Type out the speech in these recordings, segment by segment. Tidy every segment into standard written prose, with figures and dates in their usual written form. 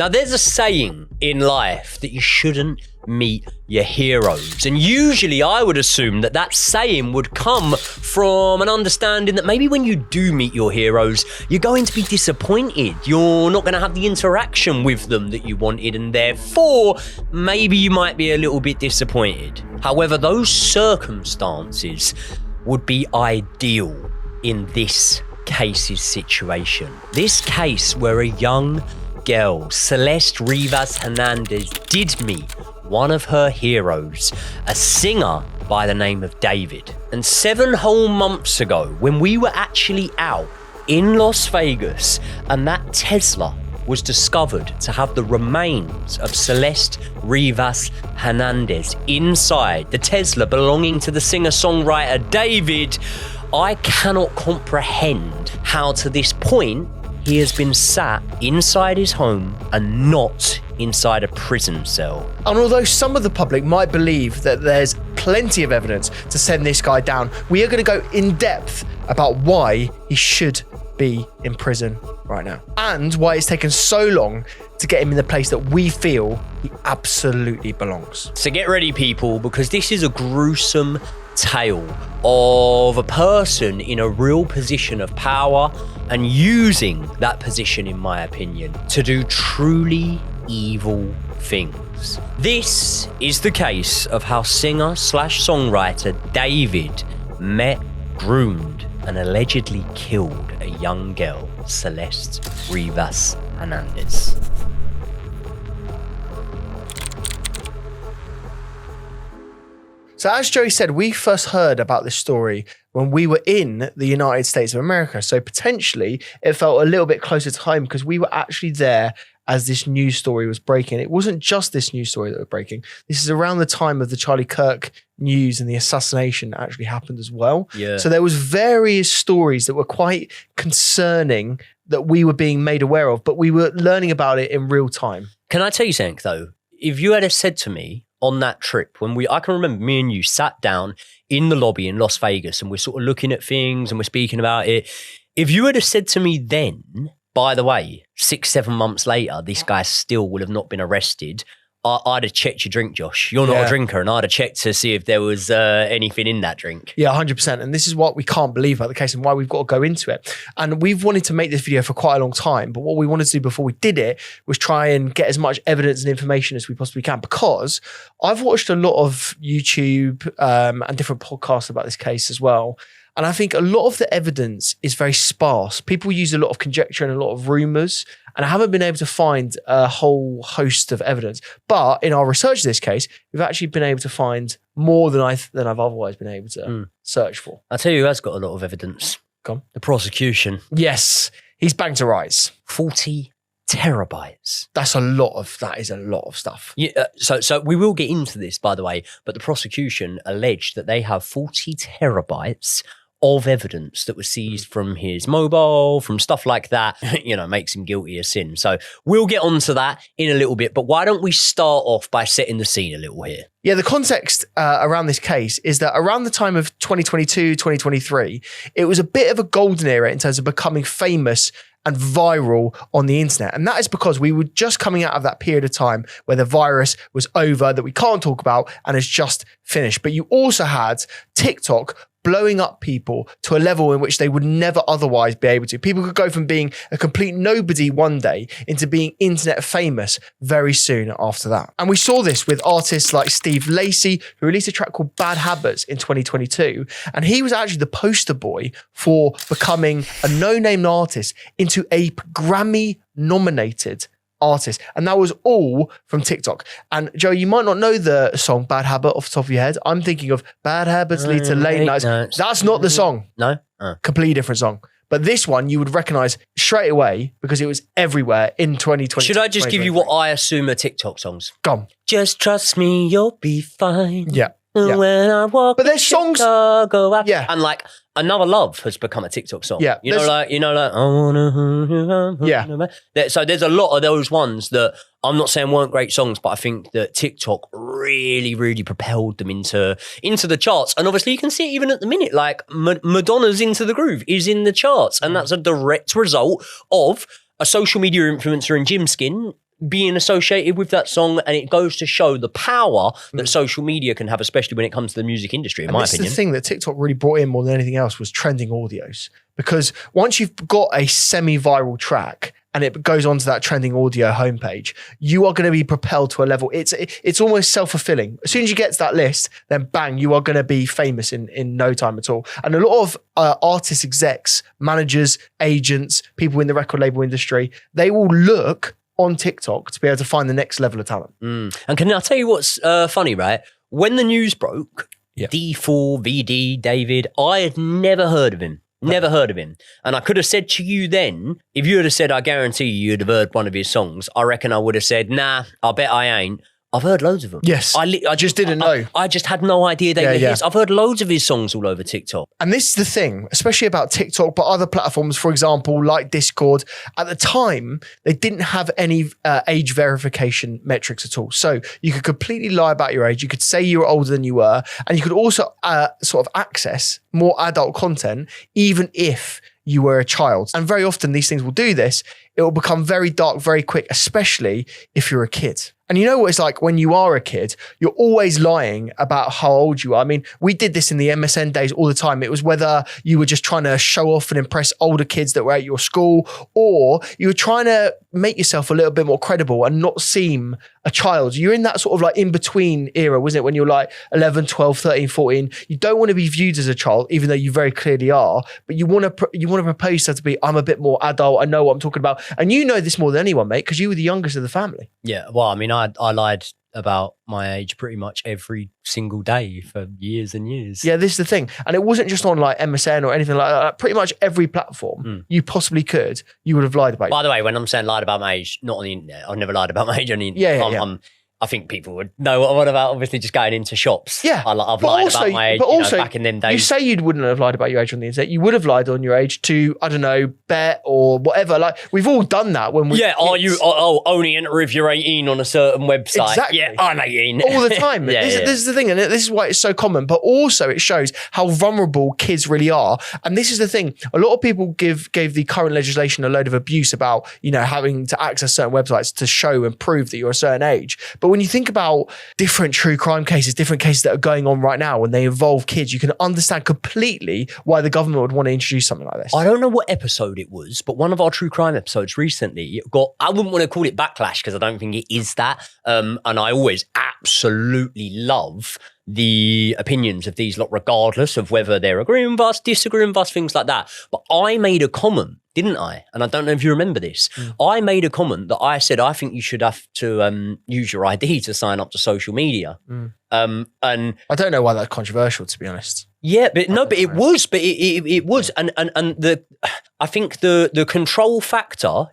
Now, there's a saying in life that you shouldn't meet your heroes. And usually I would assume that that saying would come from an understanding that maybe when you do meet your heroes, you're going to be disappointed. You're not going to have the interaction with them that you wanted, and therefore, maybe you might be a little bit disappointed. However, those circumstances would be ideal in this case's situation. This case where a young girl, Celeste Rivas Hernandez, did meet one of her heroes, a singer by the name of David. And 7 whole months ago, when we were actually out in Las Vegas and that Tesla was discovered to have the remains of Celeste Rivas Hernandez inside, the Tesla belonging to the singer-songwriter David, I cannot comprehend how to this point he has been sat inside his home and not inside a prison cell. And although some of the public might believe that there's plenty of evidence to send this guy down, we are going to go in depth about why he should be in prison right now and why it's taken so long to get him in the place that we feel he absolutely belongs. So get ready, people, because this is a gruesome tale of a person in a real position of power and using that position, in my opinion, to do truly evil things. This is the case of how singer/songwriter David met, groomed, and allegedly killed a young girl, Celeste Rivas Hernandez. So as Joey said, we first heard about this story when we were in the United States of America. So potentially it felt a little bit closer to home because we were actually there as this news story was breaking. It wasn't just this news story that was breaking. This is around the time of the Charlie Kirk news and the assassination that actually happened as well. Yeah. So there was various stories that were quite concerning that we were being made aware of, but we were learning about it in real time. Can I tell you something though? If you had said to me on that trip, I can remember me and you sat down in the lobby in Las Vegas and we're sort of looking at things and we're speaking about it. If you had said to me then, by the way, 6-7 months later, this guy still would have not been arrested, I'd have checked your drink, Josh. You're not a drinker, and I'd have checked to see if there was anything in that drink. Yeah, 100%. And this is what we can't believe about the case and why we've got to go into it. And we've wanted to make this video for quite a long time, but what we wanted to do before we did it was try and get as much evidence and information as we possibly can, because I've watched a lot of YouTube and different podcasts about this case as well. And I think a lot of the evidence is very sparse. People use a lot of conjecture and a lot of rumours, and I haven't been able to find a whole host of evidence. But in our research of this case, we've actually been able to find more than I've otherwise been able to search for. I'll tell you who has got a lot of evidence. Go on. The prosecution. Yes, he's banged to rise. 40 terabytes. That is a lot of stuff. Yeah, so we will get into this, by the way, but the prosecution alleged that they have 40 terabytes of evidence that was seized from his mobile, from stuff like that, makes him guilty of sin. So we'll get onto that in a little bit, but why don't we start off by setting the scene a little here? Yeah, the context around this case is that around the time of 2022, 2023, it was a bit of a golden era in terms of becoming famous and viral on the internet. And that is because we were just coming out of that period of time where the virus was over, that we can't talk about, and has just finished. But you also had TikTok blowing up people to a level in which they would never otherwise be able to. People could go from being a complete nobody one day into being internet famous very soon after that. And we saw this with artists like Steve Lacy, who released a track called Bad Habits in 2022. And he was actually the poster boy for becoming a no-name artist into a Grammy-nominated artist. And that was all from TikTok. And Joe, you might not know the song Bad Habit off the top of your head. I'm thinking of Bad Habits Lead to Late Nights. No, that's not the song. No? Completely different song. But this one you would recognize straight away because it was everywhere in 2020. Should I just give you what I assume are TikTok songs? Go on. Just trust me, you'll be fine. Yeah. When I walk, but there's songs. Yeah, and like Another Love has become a TikTok song. Yeah, you know, like I wanna. Yeah. So there's a lot of those ones that I'm not saying weren't great songs, but I think that TikTok really, really propelled them into the charts. And obviously, you can see it even at the minute. Like Madonna's "Into the Groove" is in the charts, and that's a direct result of a social media influencer in gym skin being associated with that song, and it goes to show the power that social media can have, especially when it comes to the music industry, in my opinion. The thing that TikTok really brought in more than anything else was trending audios. Because once you've got a semi-viral track and it goes onto that trending audio homepage, you are going to be propelled to a level. It's almost self-fulfilling. As soon as you get to that list, then bang, you are going to be famous in no time at all. And a lot of artists, execs, managers, agents, people in the record label industry, they will look on TikTok to be able to find the next level of talent. And can I tell you what's funny, right? When the news broke, D4VD, David, I had never heard of him. Never heard of him. And I could have said to you then, if you would have said, I guarantee you'd have heard one of his songs, I reckon I would have said, nah, I bet I ain't. I've heard loads of them. Yes. I just didn't know. I just had no idea they were his. I've heard loads of his songs all over TikTok. And this is the thing, especially about TikTok, but other platforms, for example, like Discord, at the time, they didn't have any age verification metrics at all. So you could completely lie about your age. You could say you were older than you were. And you could also sort of access more adult content, even if you were a child. And very often these things will do this. It will become very dark very quick, especially if you're a kid. And you know what it's like when you are a kid, you're always lying about how old you are. I mean, we did this in the MSN days all the time. It was whether you were just trying to show off and impress older kids that were at your school, or you were trying to make yourself a little bit more credible and not seem a child. You're in that sort of like in-between era, wasn't it? When you're like 11, 12, 13, 14, you don't want to be viewed as a child, even though you very clearly are, but you want to propose yourself to be, I'm a bit more adult, I know what I'm talking about. And you know this more than anyone, mate, because you were the youngest of the family. Yeah, well, I mean, I lied about my age pretty much every single day for years and years. Yeah, this is the thing. And it wasn't just on like MSN or anything like that. Pretty much every platform you possibly could, you would have lied about. By the way, when I'm saying lied about my age, not on the internet, I've never lied about my age on the internet. I think people would know what I'm on about, obviously just going into shops. Yeah. I've lied about my age, but also, back in them days. You say you wouldn't have lied about your age on the internet. You would have lied on your age to, I don't know, bet or whatever. Like, we've all done that when we... Yeah, only enter if you're 18 on a certain website. Exactly. Yeah, I'm 18. All the time. This is the thing, and this is why it's so common, but also it shows how vulnerable kids really are. And this is the thing. A lot of people gave the current legislation a load of abuse about, having to access certain websites to show and prove that you're a certain age. But when you think about different true crime cases, different cases that are going on right now when they involve kids, you can understand completely why the government would want to introduce something like this. I don't know what episode it was, but one of our true crime episodes recently got, I wouldn't want to call it backlash because I don't think it is that. And I always absolutely love the opinions of these lot, regardless of whether they're agreeing with us, disagreeing with us, things like that. But I made a comment, didn't I? And I don't know if you remember this. I made a comment that I said, I think you should have to use your ID to sign up to social media. And I don't know why that's controversial, to be honest. Yeah, but it was. And I think the control factor,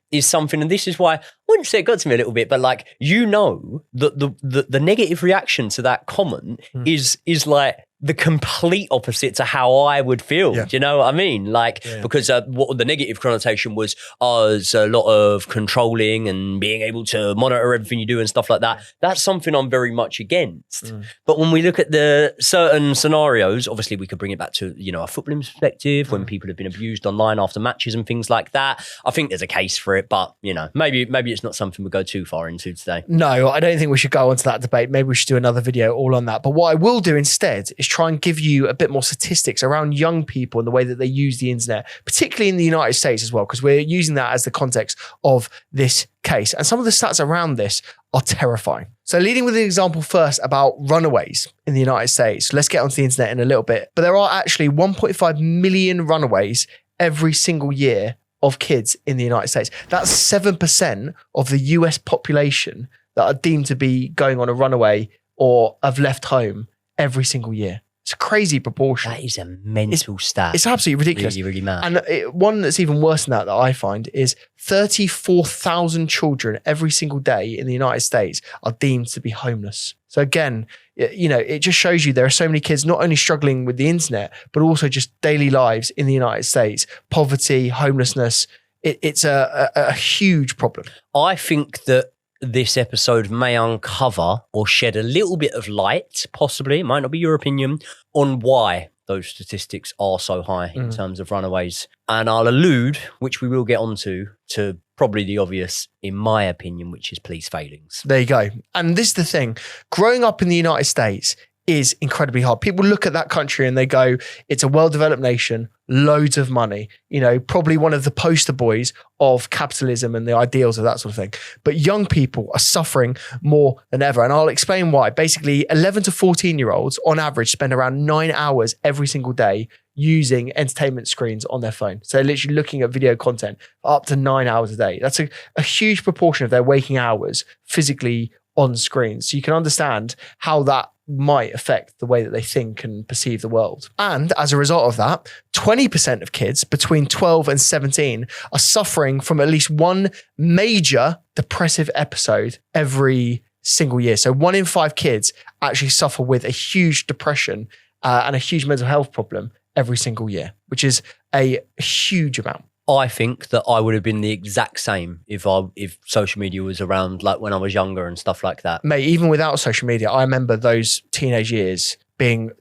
is something, and this is why I wouldn't say it got to me a little bit, but like, that the negative reaction to that comment is like the complete opposite to how I would feel. Do you know what I mean? Like, because what the negative connotation was a lot of controlling and being able to monitor everything you do and stuff like that. That's something I'm very much against. But when we look at the certain scenarios, obviously we could bring it back to, a footballing perspective, when people have been abused online after matches and things like that. I think there's a case for it, but maybe it's not something we'll go too far into today. No, I don't think we should go onto that debate. Maybe we should do another video all on that. But what I will do instead is try and give you a bit more statistics around young people and the way that they use the internet, particularly in the United States as well, because we're using that as the context of this case. And some of the stats around this are terrifying. So leading with an example first about runaways in the United States. Let's get onto the internet in a little bit. But there are actually 1.5 million runaways every single year of kids in the United States. That's 7% of the US population that are deemed to be going on a runaway or have left home every single year. It's a crazy proportion. That is a mental stat. It's absolutely ridiculous. Really, really mad. And one that's even worse than that I find is 34,000 children every single day in the United States are deemed to be homeless. So again, it just shows you there are so many kids not only struggling with the internet, but also just daily lives in the United States. Poverty, homelessness, it's a huge problem. I think that this episode may uncover or shed a little bit of light, possibly, it might not be your opinion, on why those statistics are so high in terms of runaways. And I'll allude, which we will get onto, to probably the obvious, in my opinion, which is police failings. There you go. And this is the thing. Growing up in the United States is incredibly hard. People look at that country and they go, it's a well-developed nation, loads of money, you know, probably one of the poster boys of capitalism and the ideals of that sort of thing. But young people are suffering more than ever. And I'll explain why. Basically, 11 to 14-year-olds on average spend around 9 hours every single day using entertainment screens on their phone. So literally looking at video content up to 9 hours a day. That's a huge proportion of their waking hours physically on screens. So you can understand how that might affect the way that they think and perceive the world. And as a result of that, 20% of kids between 12 and 17 are suffering from at least one major depressive episode every single year. So 1 in 5 kids actually suffer with a huge depression and a huge mental health problem every single year, which is a huge amount. I think that I would have been the exact same if social media was around, like when I was younger and stuff like that. Mate, even without social media, I remember those teenage years being,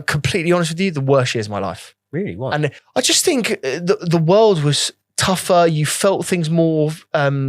completely honest with you, the worst years of my life. Really? Why? And I just think the world was tougher. You felt things more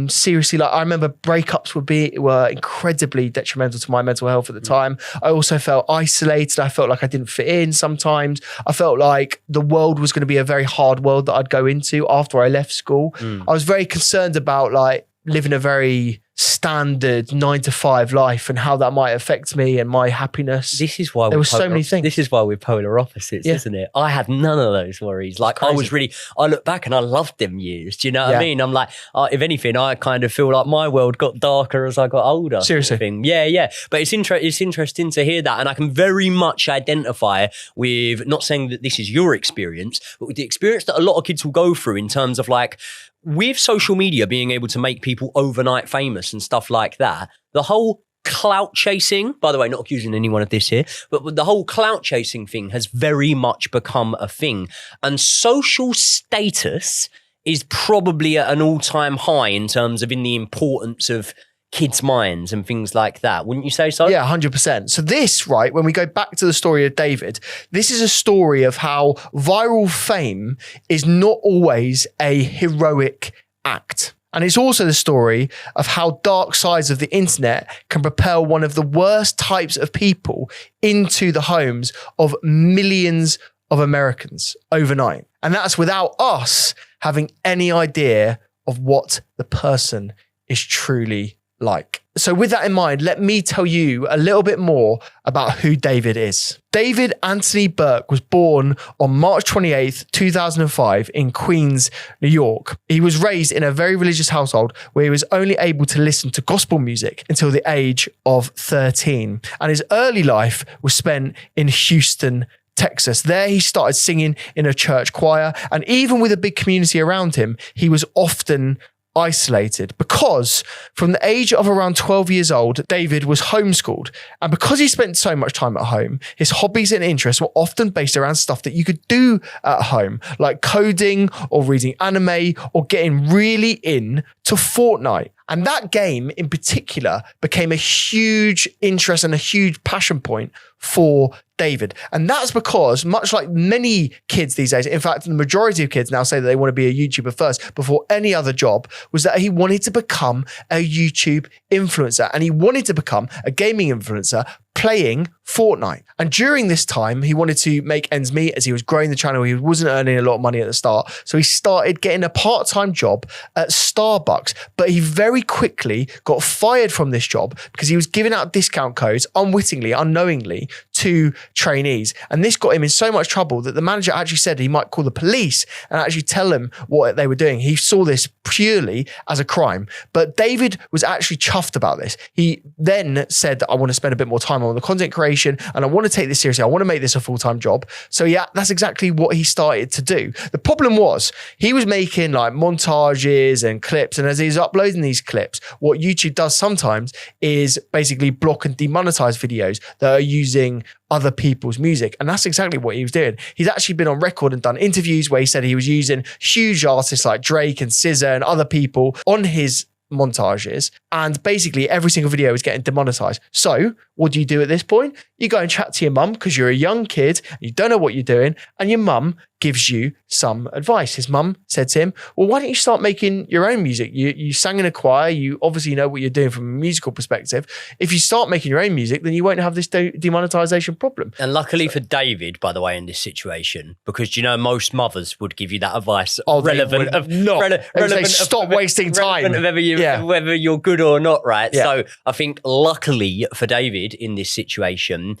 seriously. Like I remember breakups were incredibly detrimental to my mental health at the time. I also felt isolated. I felt like I didn't fit in sometimes. I felt like the world was going to be a very hard world that I'd go into after I left school. I was very concerned about like living a very standard 9-to-5 life and how that might affect me and my happiness. This is why there were so many things. This is why we're polar opposites, isn't it? I had none of those worries. Like I look back and I loved them years. Do you know what I mean? I'm like, if anything, I kind of feel like my world got darker as I got older. Seriously. Sort of yeah. But it's interesting to hear that. And I can very much identify with, not saying that this is your experience, but with the experience that a lot of kids will go through in terms of like, with social media being able to make people overnight famous and stuff like that, the whole clout chasing, by the way, not accusing anyone of this here, but the whole clout chasing thing has very much become a thing. And social status is probably at an all-time high in terms of in the importance of kids' minds and things like that. Wouldn't you say so? Yeah, 100%. So this, right, when we go back to the story of David, this is a story of how viral fame is not always a heroic act. And it's also the story of how dark sides of the internet can propel one of the worst types of people into the homes of millions of Americans overnight. And that's without us having any idea of what the person is truly like. So with that in mind, let me tell you a little bit more about who David is. David Anthony Burke was born on March 28th, 2005 in Queens, New York. He was raised in a very religious household where he was only able to listen to gospel music until the age of 13. And his early life was spent in Houston, Texas. There he started singing in a church choir. And even with a big community around him, he was often isolated because from the age of around 12 years old, David was homeschooled. And because he spent so much time at home, his hobbies and interests were often based around stuff that you could do at home, like coding or reading anime or getting really into Fortnite. And that game in particular became a huge interest and a huge passion point for David. And that's because, much like many kids these days, in fact, the majority of kids now say that they want to be a YouTuber first before any other job, was that he wanted to become a YouTube influencer and he wanted to become a gaming influencer playing Fortnite. And during this time, he wanted to make ends meet as he was growing the channel. He wasn't earning a lot of money at the start. So he started getting a part-time job at Starbucks, but he very quickly got fired from this job because he was giving out discount codes unwittingly, unknowingly to trainees. And this got him in so much trouble that the manager actually said he might call the police and actually tell them what they were doing. He saw this purely as a crime. But David was actually chuffed about this. He then said that I want to spend a bit more time on the content creation and I want to take this seriously. I want to make this a full-time job. So yeah, that's exactly what he started to do. The problem was he was making like montages and clips. And as he's uploading these clips, what YouTube does sometimes is basically block and demonetize videos that are using other people's music. And that's exactly what he was doing. He's actually been on record and done interviews where he said he was using huge artists like Drake and SZA and other people on his montages, and basically every single video is getting demonetized. So what do you do at this point? You go and chat to your mum because you're a young kid, you don't know what you're doing, and your mum gives you some advice. His mum said to him, well, why don't you start making your own music? You sang in a choir, you obviously know what you're doing from a musical perspective. If you start making your own music, then you won't have this demonetization problem. And luckily for David, by the way, in this situation, because most mothers would give you that advice Relevant stop wasting time. Whether you're good or not, right? Yeah. So I think luckily for David in this situation,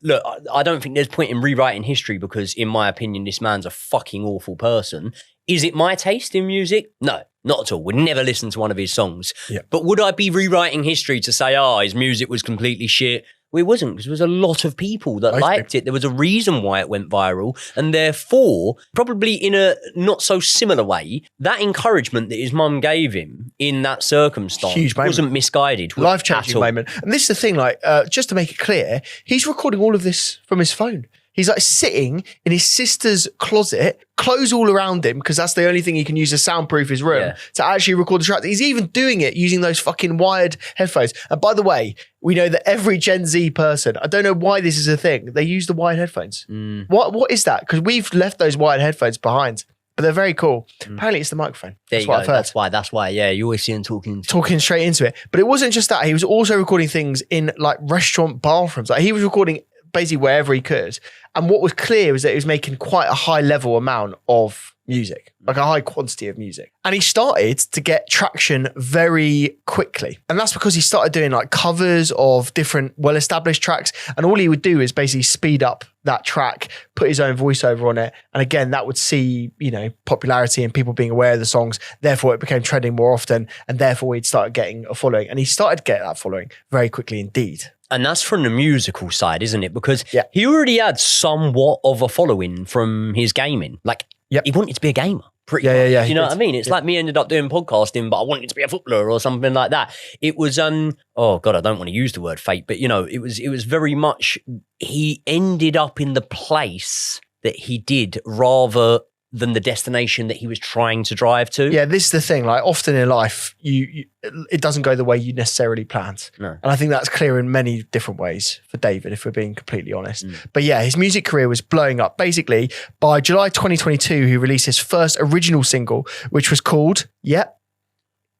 look, I don't think there's point in rewriting history because, in my opinion, this man's a fucking awful person. Is it my taste in music? No, not at all. Would never listen to one of his songs. Yeah. But would I be rewriting history to say, his music was completely shit? Well, it wasn't, because there was a lot of people that liked it. There was a reason why it went viral. And therefore, probably in a not so similar way, that encouragement that his mum gave him in that circumstance wasn't misguided. Life-changing moment. And this is the thing, just to make it clear, he's recording all of this from his phone. He's sitting in his sister's closet, clothes all around him, because that's the only thing he can use to soundproof his room to actually record the track. He's even doing it using those fucking wired headphones. And by the way, we know that every Gen Z person, I don't know why this is a thing, they use the wired headphones. What is that? Because we've left those wired headphones behind. But they're very cool. Apparently it's the microphone. That's what I've heard. That's why. Yeah, you always see him talking straight into it. But it wasn't just that. He was also recording things in restaurant bathrooms. He was recording basically wherever he could. And what was clear was that he was making quite a high level amount of music, a high quantity of music. And he started to get traction very quickly. And that's because he started doing covers of different well-established tracks. And all he would do is basically speed up that track, put his own voiceover on it. And again, that would see, popularity and people being aware of the songs. Therefore, it became trending more often. And therefore, he'd start getting a following. And he started to get that following very quickly indeed. And that's from the musical side, isn't it? Because he already had somewhat of a following from his gaming. He wanted to be a gamer. Pretty much. Yeah. You know what I mean? It's like me ended up doing podcasting, but I wanted to be a footballer or something like that. It was, oh God, I don't want to use the word fate, but it was very much, he ended up in the place that he did rather than the destination that he was trying to drive to. Yeah, this is the thing. Often in life, it doesn't go the way you necessarily planned. No. And I think that's clear in many different ways for David, if we're being completely honest. But yeah, his music career was blowing up. Basically, by July 2022, he released his first original single, which was called,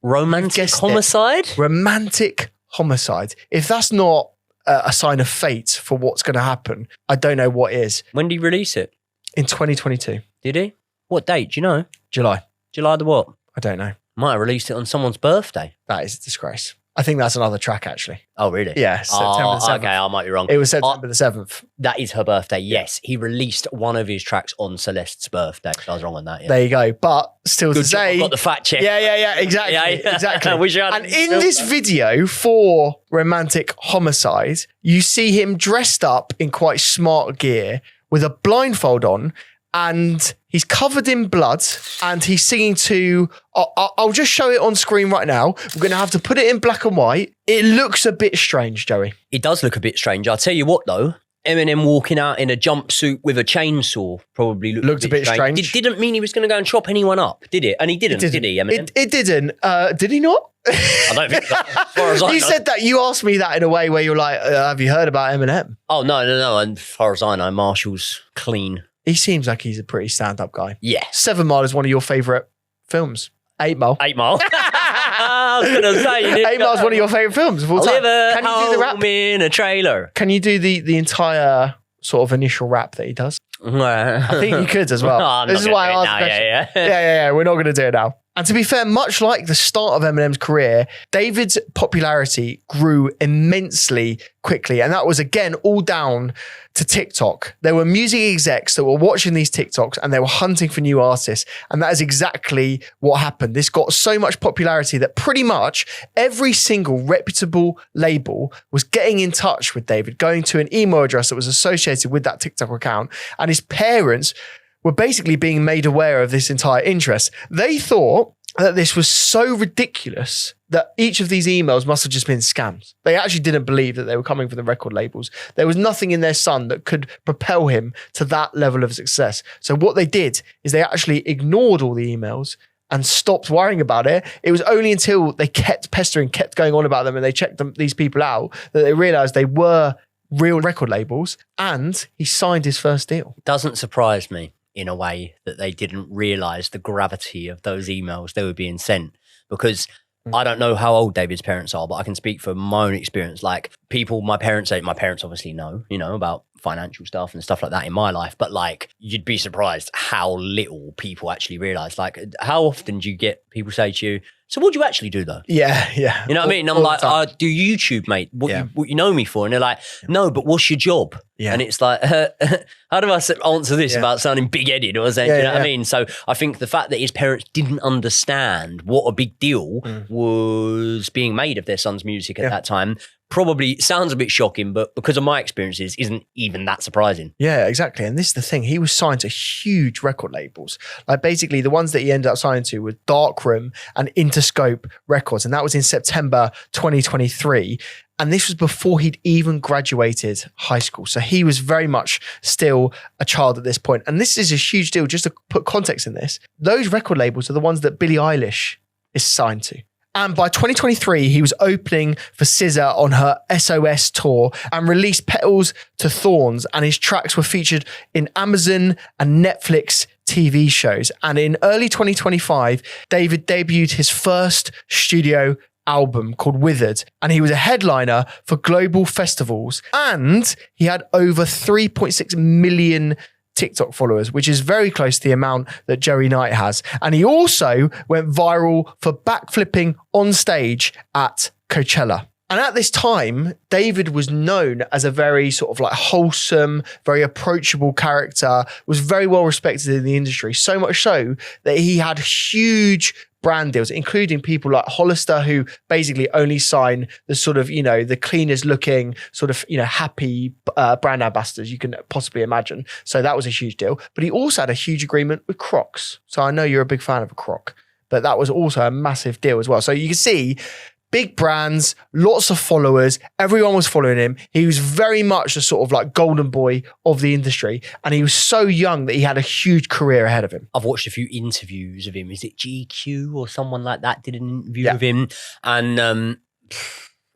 Romantic Homicide? Romantic Homicide. If that's not a sign of fate for what's going to happen, I don't know what is. When did he release it? In 2022. Did he? What date? Do you know? July. July the what? I don't know. Might have released it on someone's birthday. That is a disgrace. I think that's another track, actually. Oh, really? Yeah, September the 7th. Okay, I might be wrong. It was September the 7th. That is her birthday, yes. He released one of his tracks on Celeste's birthday. I was wrong on that, yeah. There you go. But still Good to say... I've got the fact check. Yeah, exactly. Yeah. Exactly. And in this video for Romantic Homicide, you see him dressed up in quite smart gear with a blindfold on, and he's covered in blood, and he's singing to... I'll just show it on screen right now. We're going to have to put it in black and white. It looks a bit strange, Joey. It does look a bit strange. I'll tell you what, though. Eminem walking out in a jumpsuit with a chainsaw probably looked a bit strange. It didn't mean he was going to go and chop anyone up, did it? And he didn't, did he, Eminem? It didn't. Did he not? I don't think so. As far as I know. Said that. You asked me that in a way where you're like, have you heard about Eminem? Oh, no. And as far as I know, Marshall's clean. He seems like he's a pretty stand-up guy. Yeah. 7 Mile is one of your favourite films. 8 Mile. 8 Mile. I was going to say. 8 Mile is one of your favourite films of all time. Can you do the rap? In a trailer. Can you do the entire sort of initial rap that he does? I think you could as well. This is why I asked the question. Yeah. We're not going to do it now. And to be fair, much like the start of Eminem's career, David's popularity grew immensely quickly. And that was, again, all down to TikTok. There were music execs that were watching these TikToks and they were hunting for new artists. And that is exactly what happened. This got so much popularity that pretty much every single reputable label was getting in touch with David, going to an email address that was associated with that TikTok account. And his parents were basically being made aware of this entire interest. They thought that this was so ridiculous that each of these emails must have just been scams. They actually didn't believe that they were coming from the record labels. There was nothing in their son that could propel him to that level of success. So what they did is they actually ignored all the emails and stopped worrying about it. It was only until they kept pestering, kept going on about them, and they checked these people out that they realized they were real record labels, and he signed his first deal. Doesn't surprise me in a way that they didn't realize the gravity of those emails they were being sent, because I don't know how old David's parents are, but I can speak from my own experience. Like my parents obviously know, about financial stuff and stuff like that in my life, but like you'd be surprised how little people actually realize. Like how often do you get people say to you, so what do you actually do though? Yeah. You know what I mean? And I'm like, I do YouTube, mate. What you know me for? And they're like, no, but what's your job? Yeah. And it's like, how do I answer this about sounding big-headed or something? You know what I mean? So I think the fact that his parents didn't understand what a big deal was being made of their son's music at that time probably sounds a bit shocking, but because of my experiences, isn't even that surprising. Yeah, exactly. And this is the thing. He was signed to huge record labels. Like basically the ones that he ended up signing to were Darkroom and Interscope Records. And that was in September 2023. And this was before he'd even graduated high school. So he was very much still a child at this point. And this is a huge deal. Just to put context in this, those record labels are the ones that Billie Eilish is signed to. And by 2023, he was opening for SZA on her SOS tour and released Petals to Thorns, and his tracks were featured in Amazon and Netflix TV shows. And in early 2025, David debuted his first studio album called Withered, and he was a headliner for global festivals, and he had over 3.6 million TikTok followers, which is very close to the amount that Joey Knight has. And he also went viral for backflipping on stage at Coachella. And at this time, David was known as a very sort of like wholesome, very approachable character, was very well respected in the industry, so much so that he had huge brand deals, including people like Hollister, who basically only sign the sort of, the cleanest looking sort of, happy brand ambassadors you can possibly imagine. So that was a huge deal. But he also had a huge agreement with Crocs. So I know you're a big fan of a Croc, but that was also a massive deal as well. So you can see big brands, lots of followers, everyone was following him. He was very much a sort of like golden boy of the industry. And he was so young that he had a huge career ahead of him. I've watched a few interviews of him. Is it GQ or someone like that did an interview with him? And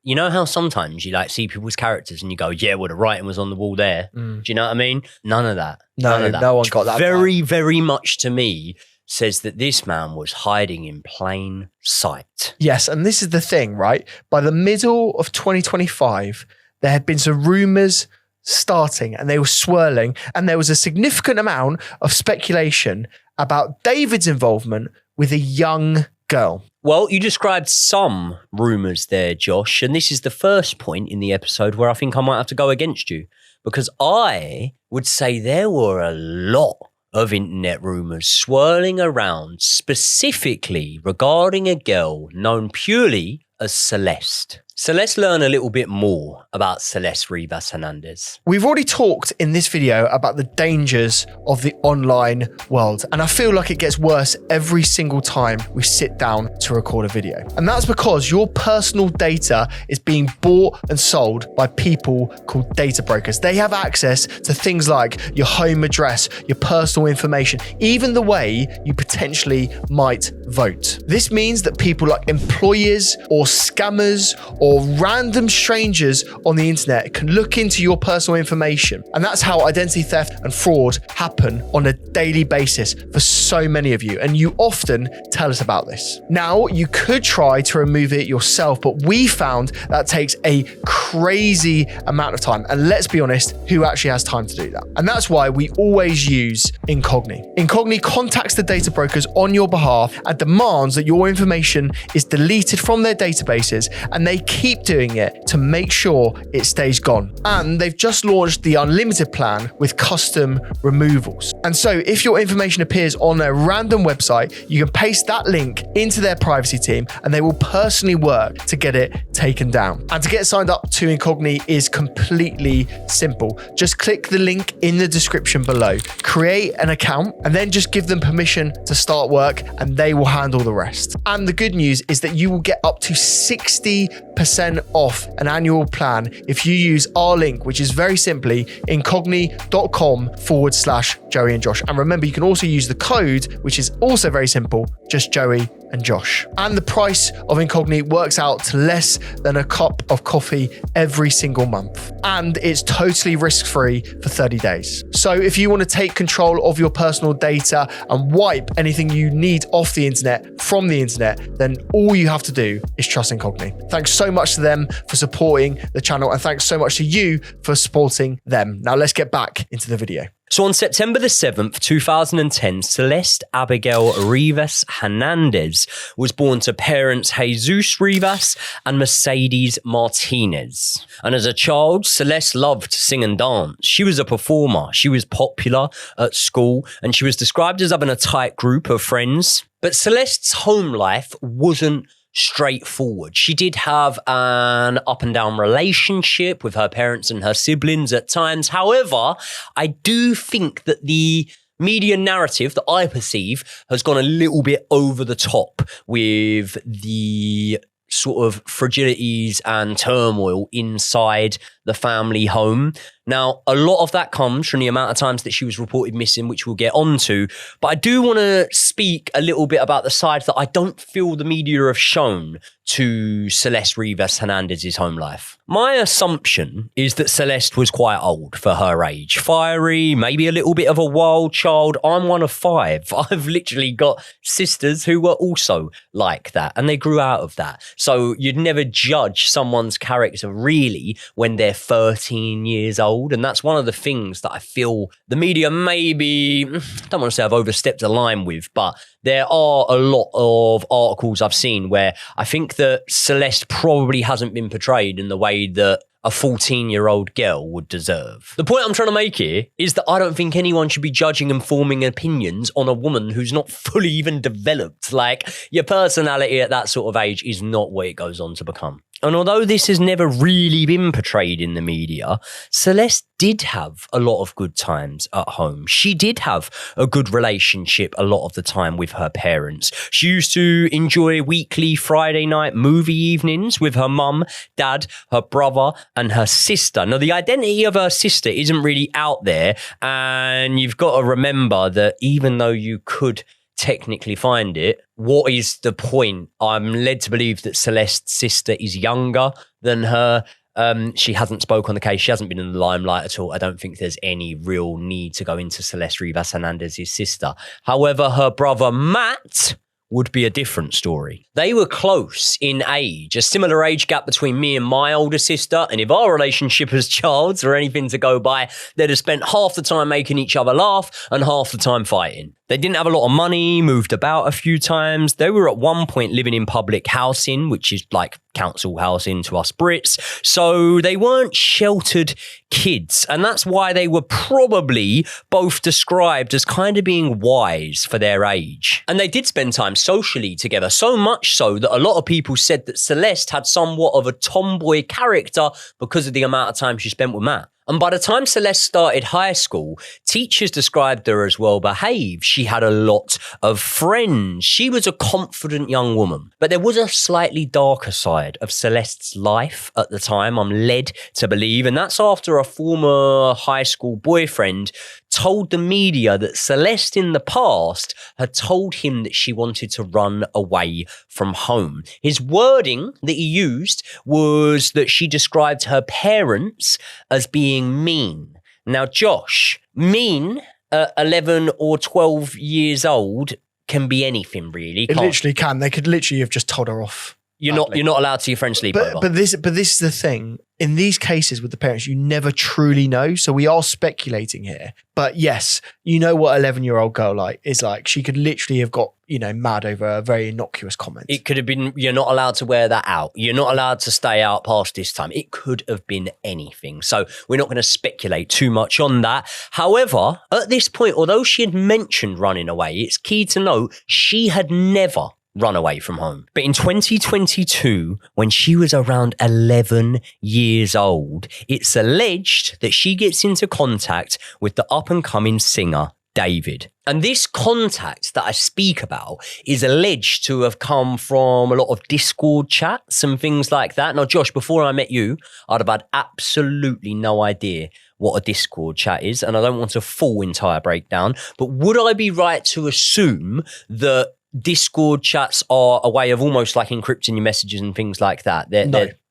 you know how sometimes you like see people's characters and you go, yeah, well, the writing was on the wall there. Do you know what I mean? None of that. None of that. No one got that. Very much to me says that this man was hiding in plain sight. Yes, and this is the thing, right? By the middle of 2025, there had been some rumours starting and they were swirling, and there was a significant amount of speculation about David's involvement with a young girl. Well, you described some rumours there, Josh, and this is the first point in the episode where I think I might have to go against you, because I would say there were a lot of internet rumours swirling around, specifically regarding a girl known purely as Celeste. So let's learn a little bit more about Celeste Rivas Hernandez. We've already talked in this video about the dangers of the online world, and I feel like it gets worse every single time we sit down to record a video. And that's because your personal data is being bought and sold by people called data brokers. They have access to things like your home address, your personal information, even the way you potentially might vote. This means that people like employers or scammers or random strangers on the internet can look into your personal information. And that's how identity theft and fraud happen on a daily basis for so many of you. And you often tell us about this. Now, you could try to remove it yourself, but we found that takes a crazy amount of time. And let's be honest, who actually has time to do that? And that's why we always use Incogni. Incogni contacts the data brokers on your behalf and demands that your information is deleted from their databases, and they keep doing it to make sure it stays gone. And they've just launched the unlimited plan with custom removals. And so if your information appears on a random website, you can paste that link into their privacy team and they will personally work to get it taken down. And to get signed up to Incogni is completely simple. Just click the link in the description below, create an account, and then just give them permission to start work and they will handle the rest. And the good news is that you will get up to 60% 10% off an annual plan if you use our link, which is very simply incogni.com/Joey and Josh. And remember, you can also use the code, which is also very simple, just Joey and Josh. And the price of Incogni works out to less than a cup of coffee every single month. And it's totally risk-free for 30 days. So if you want to take control of your personal data and wipe anything you need off the internet from the internet, then all you have to do is trust Incogni. Thanks so much to them for supporting the channel, and thanks so much to you for supporting them. Now let's get back into the video. So on September the 7th, 2010, Celeste Abigail Rivas Hernandez was born to parents Jesus Rivas and Mercedes Martinez. And as a child, Celeste loved to sing and dance. She was a performer. She was popular at school, and she was described as having a tight group of friends. But Celeste's home life wasn't straightforward. She did have an up and down relationship with her parents and her siblings at times. However, I do think that the media narrative that I perceive has gone a little bit over the top with the sort of fragilities and turmoil inside the family home. Now, a lot of that comes from the amount of times that she was reported missing, which we'll get onto. But I do want to speak a little bit about the sides that I don't feel the media have shown to Celeste Rivas Hernandez's home life. My assumption is that Celeste was quite old for her age. Fiery, maybe a little bit of a wild child. I'm one of 5. I've literally got sisters who were also like that, and they grew out of that. So you'd never judge someone's character really when they're 13 years old. And that's one of the things that I feel the media maybe, I don't want to say I've overstepped a line with, but there are a lot of articles I've seen where I think that Celeste probably hasn't been portrayed in the way that a 14-year-old girl would deserve. The point I'm trying to make here is that I don't think anyone should be judging and forming opinions on a woman who's not fully even developed. Like, your personality at that sort of age is not what it goes on to become. And although this has never really been portrayed in the media, Celeste did have a lot of good times at home. She did have a good relationship a lot of the time with her parents. She used to enjoy weekly Friday night movie evenings with her mum, dad, her brother, and her sister. Now, the identity of her sister isn't really out there, and you've got to remember that even though you could technically find it, what is the point? I'm led to believe that Celeste's sister is younger than her. She hasn't spoke on the case. She hasn't been in the limelight at all. I don't think there's any real need to go into Celeste Rivas Hernandez's sister. However, her brother Matt would be a different story. They were close in age, a similar age gap between me and my older sister, and if our relationship as childs or anything to go by, they'd have spent half the time making each other laugh and half the time fighting. They didn't have a lot of money, moved about a few times. They were at one point living in public housing, which is like council housing to us Brits. So they weren't sheltered kids. And that's why they were probably both described as kind of being wise for their age. And they did spend time socially together, so much so that a lot of people said that Celeste had somewhat of a tomboy character because of the amount of time she spent with Matt. And by the time Celeste started high school, teachers described her as well behaved. She had a lot of friends. She was a confident young woman. But there was a slightly darker side of Celeste's life at the time, I'm led to believe. And that's after a former high school boyfriend told the media that Celeste in the past had told him that she wanted to run away from home. His wording that he used was that she described her parents as being mean. Now, Josh, mean at 11 or 12 years old can be anything, really. It literally can. They could literally have just told her off. You're not allowed to your friend's sleepover. But this is the thing. In these cases with the parents, you never truly know. So we are speculating here. But yes, you know what 11-year-old girl is like. She could literally have got, mad over a very innocuous comment. It could have been, you're not allowed to wear that out. You're not allowed to stay out past this time. It could have been anything. So we're not going to speculate too much on that. However, at this point, although she had mentioned running away, it's key to note she had never run away from home. But in 2022, when she was around 11 years old, it's alleged that she gets into contact with the up-and-coming singer David. And this contact that I speak about is alleged to have come from a lot of Discord chats and things like that. Now, Josh, before I met you, I'd have had absolutely no idea what a Discord chat is, and I don't want a full entire breakdown, but would I be right to assume that Discord chats are a way of almost like encrypting your messages and things like that?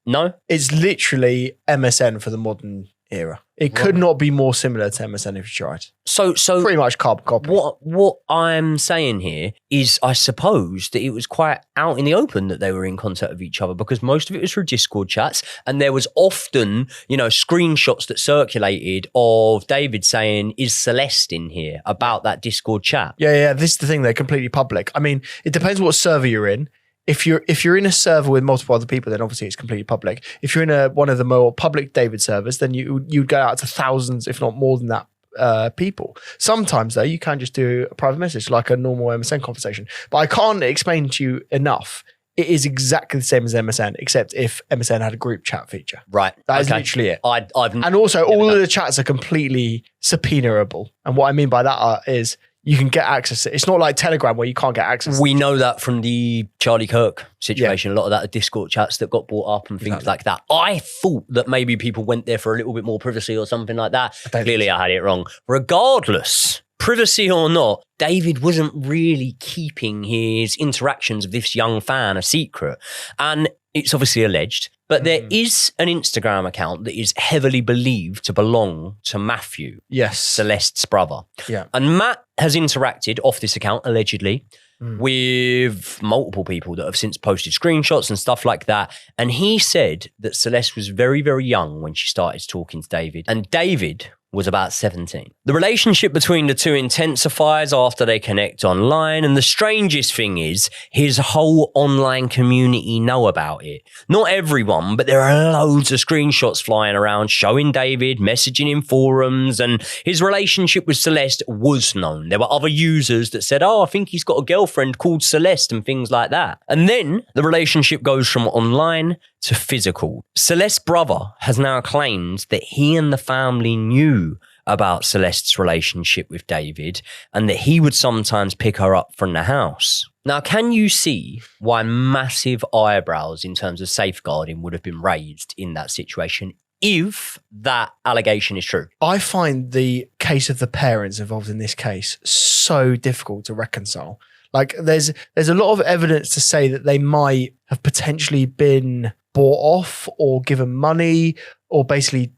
No? It's literally MSN for the modern era. It could not be more similar to MSN if you tried. So pretty much carbon copy. What I'm saying here is, I suppose that it was quite out in the open that they were in contact with each other, because most of it was through Discord chats, and there was often, screenshots that circulated of David saying, "Is Celeste in here?" about that Discord chat. Yeah. This is the thing; they're completely public. I mean, it depends what server you're in. If you're in a server with multiple other people, then obviously it's completely public. If you're in one of the more public David servers, then you'd go out to thousands, if not more than that, people. Sometimes though, you can just do a private message like a normal MSN conversation. But I can't explain to you enough. It is exactly the same as MSN, except if MSN had a group chat feature. Right. That is literally it. And also, all of the chats are completely subpoenaable. And what I mean by that is, you can get access. It's not like Telegram where you can't get access. We know that from the Charlie Kirk situation. Yeah. A lot of that are Discord chats that got brought up and things like that. I thought that maybe people went there for a little bit more privacy or something like that. Clearly, I had it wrong. Regardless, privacy or not, David wasn't really keeping his interactions with this young fan a secret. And it's obviously alleged, but there is an Instagram account that is heavily believed to belong to Matthew. Yes. Celeste's brother. Yeah. And Matt has interacted off this account, allegedly, with multiple people that have since posted screenshots and stuff like that. And he said that Celeste was very, very young when she started talking to David. And David was about 17. The relationship between the two intensifies after they connect online, and the strangest thing is his whole online community know about it. Not everyone, but there are loads of screenshots flying around showing David messaging in forums, and his relationship with Celeste was known. There were other users that said, "Oh, I think he's got a girlfriend called Celeste," and things like that. And then the relationship goes from online to physical. Celeste's brother has now claimed that he and the family knew about Celeste's relationship with David and that he would sometimes pick her up from the house. Now, can you see why massive eyebrows in terms of safeguarding would have been raised in that situation if that allegation is true? I find the case of the parents involved in this case so difficult to reconcile. Like, there's a lot of evidence to say that they might have potentially been bought off or given money or basically,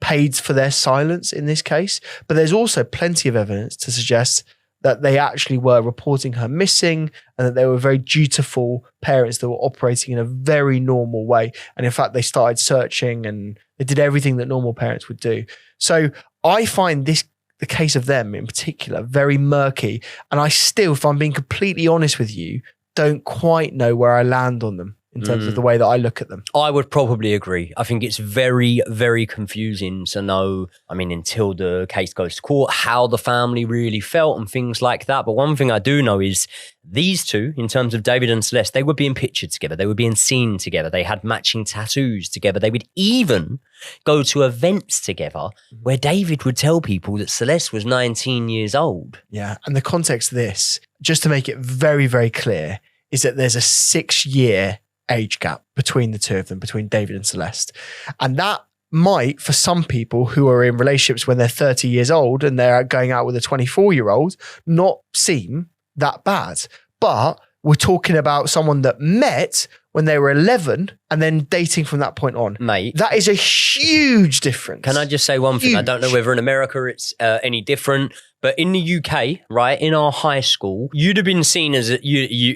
paid for their silence in this case. But there's also plenty of evidence to suggest that they actually were reporting her missing and that they were very dutiful parents that were operating in a very normal way. And in fact, they started searching and they did everything that normal parents would do. So I find the case of them in particular very murky. And I still, if I'm being completely honest with you, don't quite know where I land on them in terms of the way that I look at them. I would probably agree. I think it's very, very confusing to know, until the case goes to court, how the family really felt and things like that. But one thing I do know is these two, in terms of David and Celeste, they were being pictured together. They were being seen together. They had matching tattoos together. They would even go to events together where David would tell people that Celeste was 19 years old. Yeah. And the context of this, just to make it very, very clear, is that there's a 6-year age gap between the two of them, between David and Celeste. And that might, for some people who are in relationships when they're 30 years old and they're going out with a 24-year-old, not seem that bad. But we're talking about someone that met when they were 11 and then dating from that point on. Mate. That is a huge difference. Can I just say one thing? I don't know whether in America it's any different, but in the UK, right, in our high school, you'd have been seen as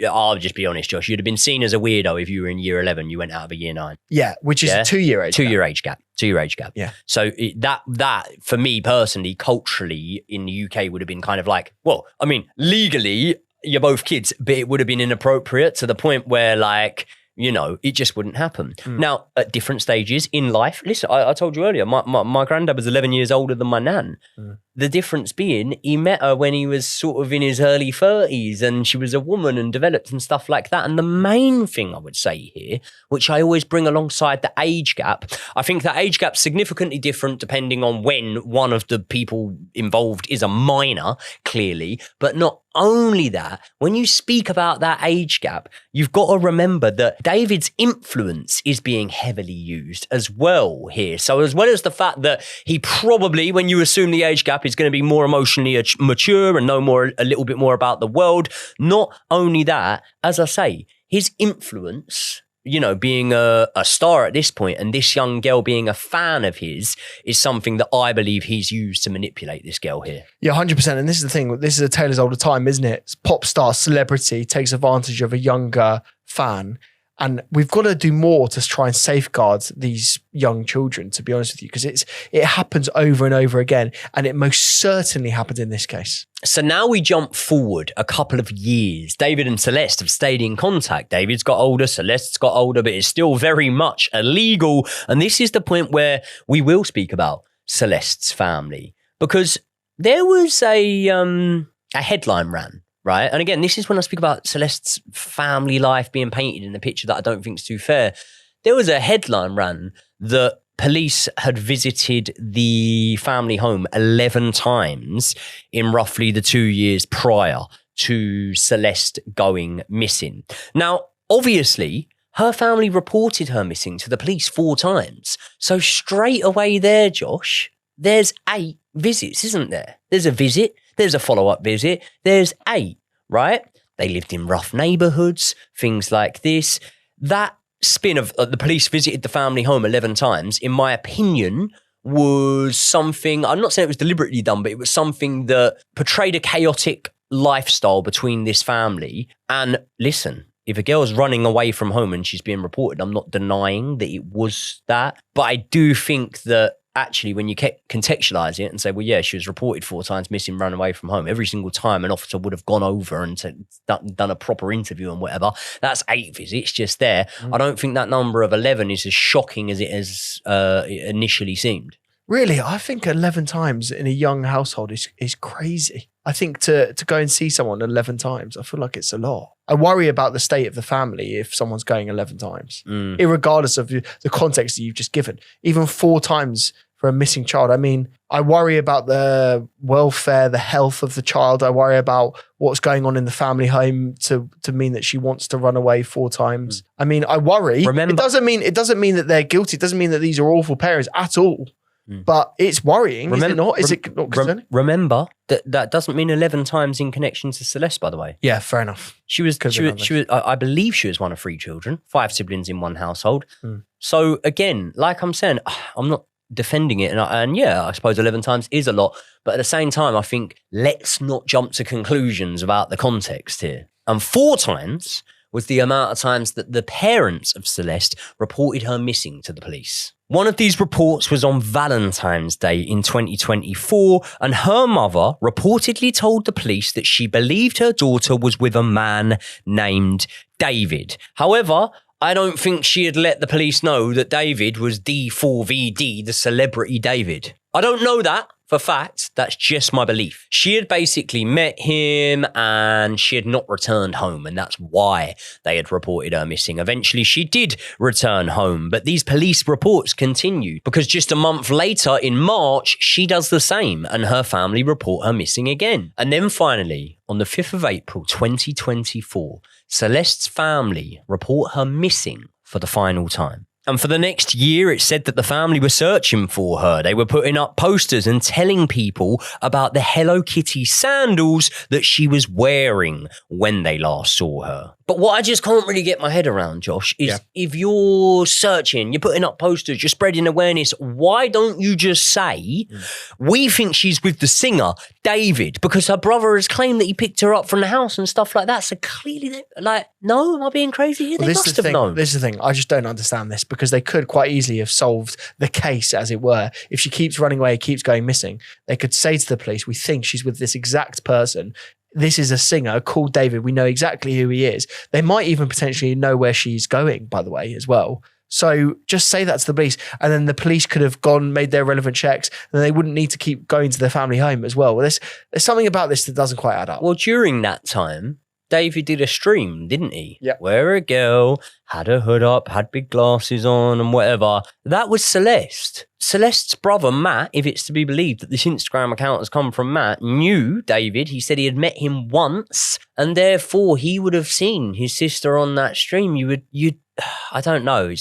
I'll just be honest, Josh, you'd have been seen as a weirdo if you were in year 11, you went out of a year 9. Yeah, which is a 2-year age gap. 2-year age gap. 2-year age gap. Yeah. So that for me personally, culturally in the UK would have been kind of like, well, legally, you're both kids, but it would have been inappropriate to the point where it just wouldn't happen. Now, at different stages in life, listen, I told you earlier, my granddad was 11 years older than my nan. The difference being he met her when he was sort of in his early 30s and she was a woman and developed and stuff like that. And the main thing I would say here, which I always bring alongside the age gap, I think that age gap's significantly different depending on when one of the people involved is a minor, clearly, but not only that, when you speak about that age gap, you've got to remember that David's influence is being heavily used as well here. So as well as the fact that he probably, when you assume the age gap, is going to be more emotionally mature and know a little bit more about the world, not only that, as I say, his influence, you know, being a star at this point and this young girl being a fan of his is something that I believe he's used to manipulate this girl here. Yeah, 100%. And this is the thing. This is a tale as old as time, isn't it? Pop star celebrity takes advantage of a younger fan. And we've got to do more to try and safeguard these young children, to be honest with you, because it happens over and over again. And it most certainly happened in this case. So now we jump forward a couple of years. David and Celeste have stayed in contact. David's got older, Celeste's got older, but it's still very much illegal. And this is the point where we will speak about Celeste's family, because there was a headline ran. Right. And again, this is when I speak about Celeste's family life being painted in a picture that I don't think is too fair. There was a headline ran that police had visited the family home 11 times in roughly the 2 years prior to Celeste going missing. Now, obviously, her family reported her missing to the police 4 times. So straight away there, Josh, there's 8 visits, isn't there? There's a visit. There's a follow-up visit. There's 8, right? They lived in rough neighborhoods, things like this. That spin of the police visited the family home 11 times, in my opinion, was something, I'm not saying it was deliberately done, but it was something that portrayed a chaotic lifestyle between this family. And listen, if a girl's running away from home and she's being reported, I'm not denying that it was that. But I do think that actually, when you contextualize it and say, well, yeah, she was reported 4 times missing, run away from home, every single time an officer would have gone over and done a proper interview and whatever, that's 8 visits just there. I don't think that number of 11 is as shocking as it has initially seemed. Really, I think 11 times in a young household is crazy. I think to go and see someone 11 times, I feel like it's a lot. I worry about the state of the family if someone's going 11 times, irregardless of the context that you've just given. Even 4 times for a missing child. I mean, I worry about the welfare, the health of the child. I worry about what's going on in the family home to mean that she wants to run away 4 times. I mean, I worry. Remember, it doesn't mean that they're guilty. It doesn't mean that these are awful parents at all. But it's worrying, is it not? Is it not concerning? Remember that doesn't mean 11 times in connection to Celeste, by the way. Yeah, fair enough. She was. I believe she was one of 3 children, 5 siblings in one household. So again, like I'm saying, I'm not defending it, and yeah, I suppose 11 times is a lot. But at the same time, I think let's not jump to conclusions about the context here. And 4 times was the amount of times that the parents of Celeste reported her missing to the police. One of these reports was on Valentine's Day in 2024, and her mother reportedly told the police that she believed her daughter was with a man named David. However, I don't think she had let the police know that David was D4VD, the celebrity David. I don't know that for fact. That's just my belief. She had basically met him and she had not returned home, and that's why they had reported her missing. Eventually, she did return home, but these police reports continued because just a month later, in March, she does the same and her family report her missing again. And then finally, on the 5th of April, 2024, Celeste's family report her missing for the final time. And for the next year, it said that the family were searching for her. They were putting up posters and telling people about the Hello Kitty sandals that she was wearing when they last saw her. But what I just can't really get my head around, Josh, is if you're searching, you're putting up posters, you're spreading awareness, why don't you just say, we think she's with the singer, David, because her brother has claimed that he picked her up from the house and stuff like that. So clearly, no, am I being crazy here? They must have known. This is the thing. I just don't understand this, because they could quite easily have solved the case, as it were. If she keeps running away, keeps going missing, they could say to the police, we think she's with this exact person. This is a singer called David. We know exactly who he is. They might even potentially know where she's going, by the way, as well. So just say that to the police, and then the police could have made their relevant checks, and they wouldn't need to keep going to their family home as well. There's something about this that doesn't quite add up. Well, during that time, David did a stream, didn't he? Yeah. Where a girl had her hood up, had big glasses on and whatever. That was Celeste. Celeste's brother, Matt, if it's to be believed that this Instagram account has come from Matt, knew David. He said he had met him once, and therefore he would have seen his sister on that stream. I don't know.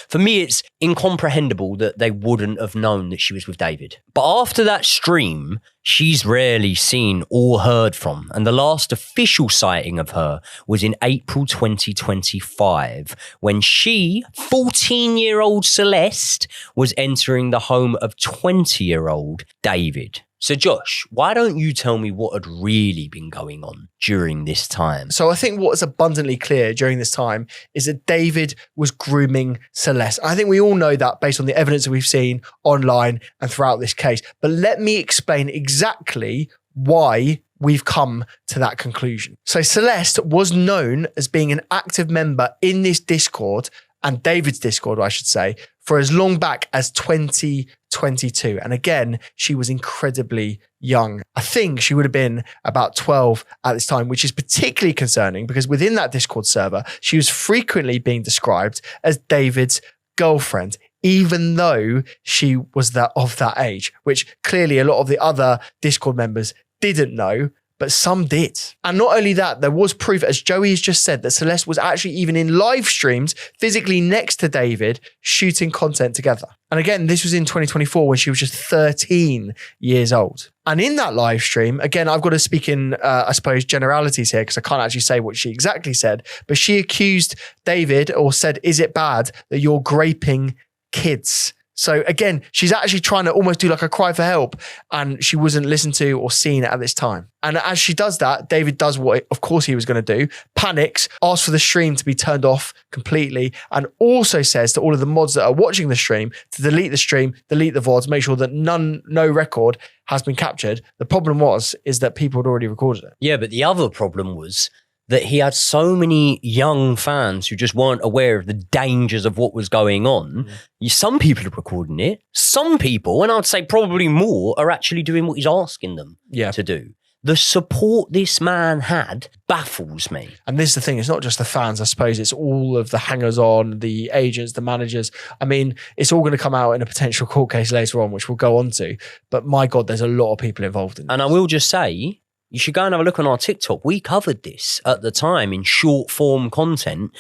For me, it's incomprehensible that they wouldn't have known that she was with David. But after that stream, she's rarely seen or heard from. And the last official sighting of her was in April 2025, when she, 14-year-old Celeste, was entering the home of 20-year-old David. So Josh, why don't you tell me what had really been going on during this time? So I think what is abundantly clear during this time is that David was grooming Celeste. I think we all know that based on the evidence that we've seen online and throughout this case. But let me explain exactly why we've come to that conclusion. So Celeste was known as being an active member in this Discord, and David's Discord, I should say, for as long back as 2022. And again, she was incredibly young. I think she would have been about 12 at this time, which is particularly concerning because within that Discord server, she was frequently being described as David's girlfriend, even though she was of that age, which clearly a lot of the other Discord members didn't know, but some did. And not only that, there was proof, as Joey has just said, that Celeste was actually even in live streams physically next to David shooting content together. And again, this was in 2024 when she was just 13 years old. And in that live stream, again, I've got to speak in, I suppose, generalities here because I can't actually say what she exactly said, but she accused David or said, "Is it bad that you're graping kids?" So again, she's actually trying to almost do like a cry for help, and she wasn't listened to or seen at this time. And as she does that, David does what, of course, he was going to do, panics, asks for the stream to be turned off completely, and also says to all of the mods that are watching the stream to delete the stream, delete the VODs, make sure that no record has been captured. The problem is that people had already recorded it. Yeah, but the other problem was that he had so many young fans who just weren't aware of the dangers of what was going on. Some people are recording it. Some people, and I'd say probably more, are actually doing what he's asking them to do. The support this man had baffles me. And this is the thing, it's not just the fans, I suppose, it's all of the hangers-on, the agents, the managers. I mean, it's all going to come out in a potential court case later on, which we'll go on to. But my God, there's a lot of people involved in this. And I will just say, you should go and have a look on our TikTok. We covered this at the time in short form content.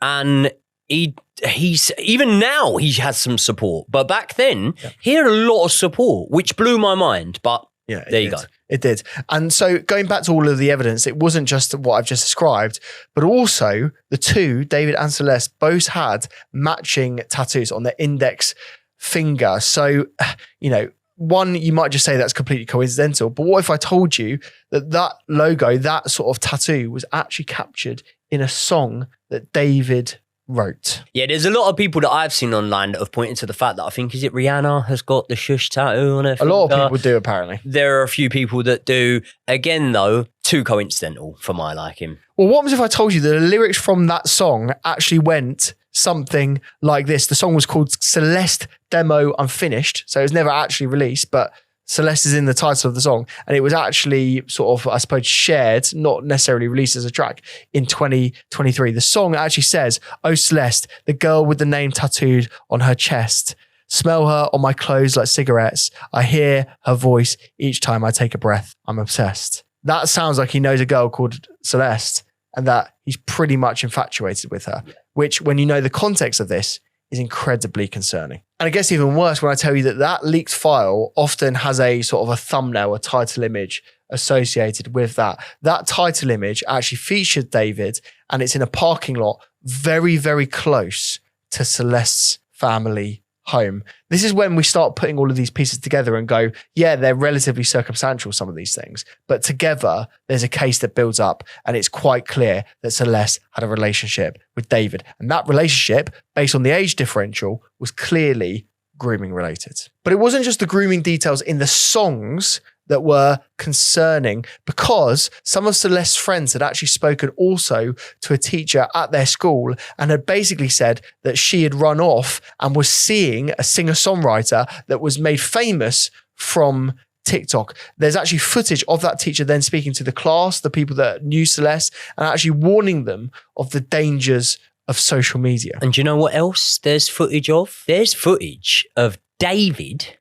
And he's even now he has some support. But back then, he had a lot of support, which blew my mind. But there you go. It did. And so going back to all of the evidence, it wasn't just what I've just described, but also the two, David and Celeste, both had matching tattoos on their index finger. So, one, you might just say that's completely coincidental, but what if I told you that logo, that sort of tattoo was actually captured in a song that David wrote? Yeah, there's a lot of people that I've seen online that have pointed to the fact that I think, is it Rihanna has got the shush tattoo on her finger? A lot of people do, apparently. There are a few people that do. Again, though, too coincidental for my liking. Well, what was if I told you that the lyrics from that song actually went something like this? The song was called Celeste Demo Unfinished, so it was never actually released, but Celeste is in the title of the song, and it was actually sort of, I suppose, shared, not necessarily released as a track, in 2023. The song actually says, "Oh Celeste, the girl with the name tattooed on her chest. Smell her on my clothes like cigarettes. I hear her voice each time I take a breath. I'm obsessed." That sounds like he knows a girl called Celeste and that he's pretty much infatuated with her, which, when you know the context of this, is incredibly concerning. And I guess even worse when I tell you that leaked file often has a sort of a thumbnail, a title image associated with that. That title image actually featured David, and it's in a parking lot very, very close to Celeste's family home. This is when we start putting all of these pieces together and go, yeah, they're relatively circumstantial, some of these things, but together there's a case that builds up, and it's quite clear that Celeste had a relationship with David. And that relationship, based on the age differential, was clearly grooming related. But it wasn't just the grooming details in the songs that were concerning because some of Celeste's friends had actually spoken also to a teacher at their school and had basically said that she had run off and was seeing a singer-songwriter that was made famous from TikTok. There's actually footage of that teacher then speaking to the class, the people that knew Celeste, and actually warning them of the dangers of social media. And do you know what else there's footage of? There's footage of David,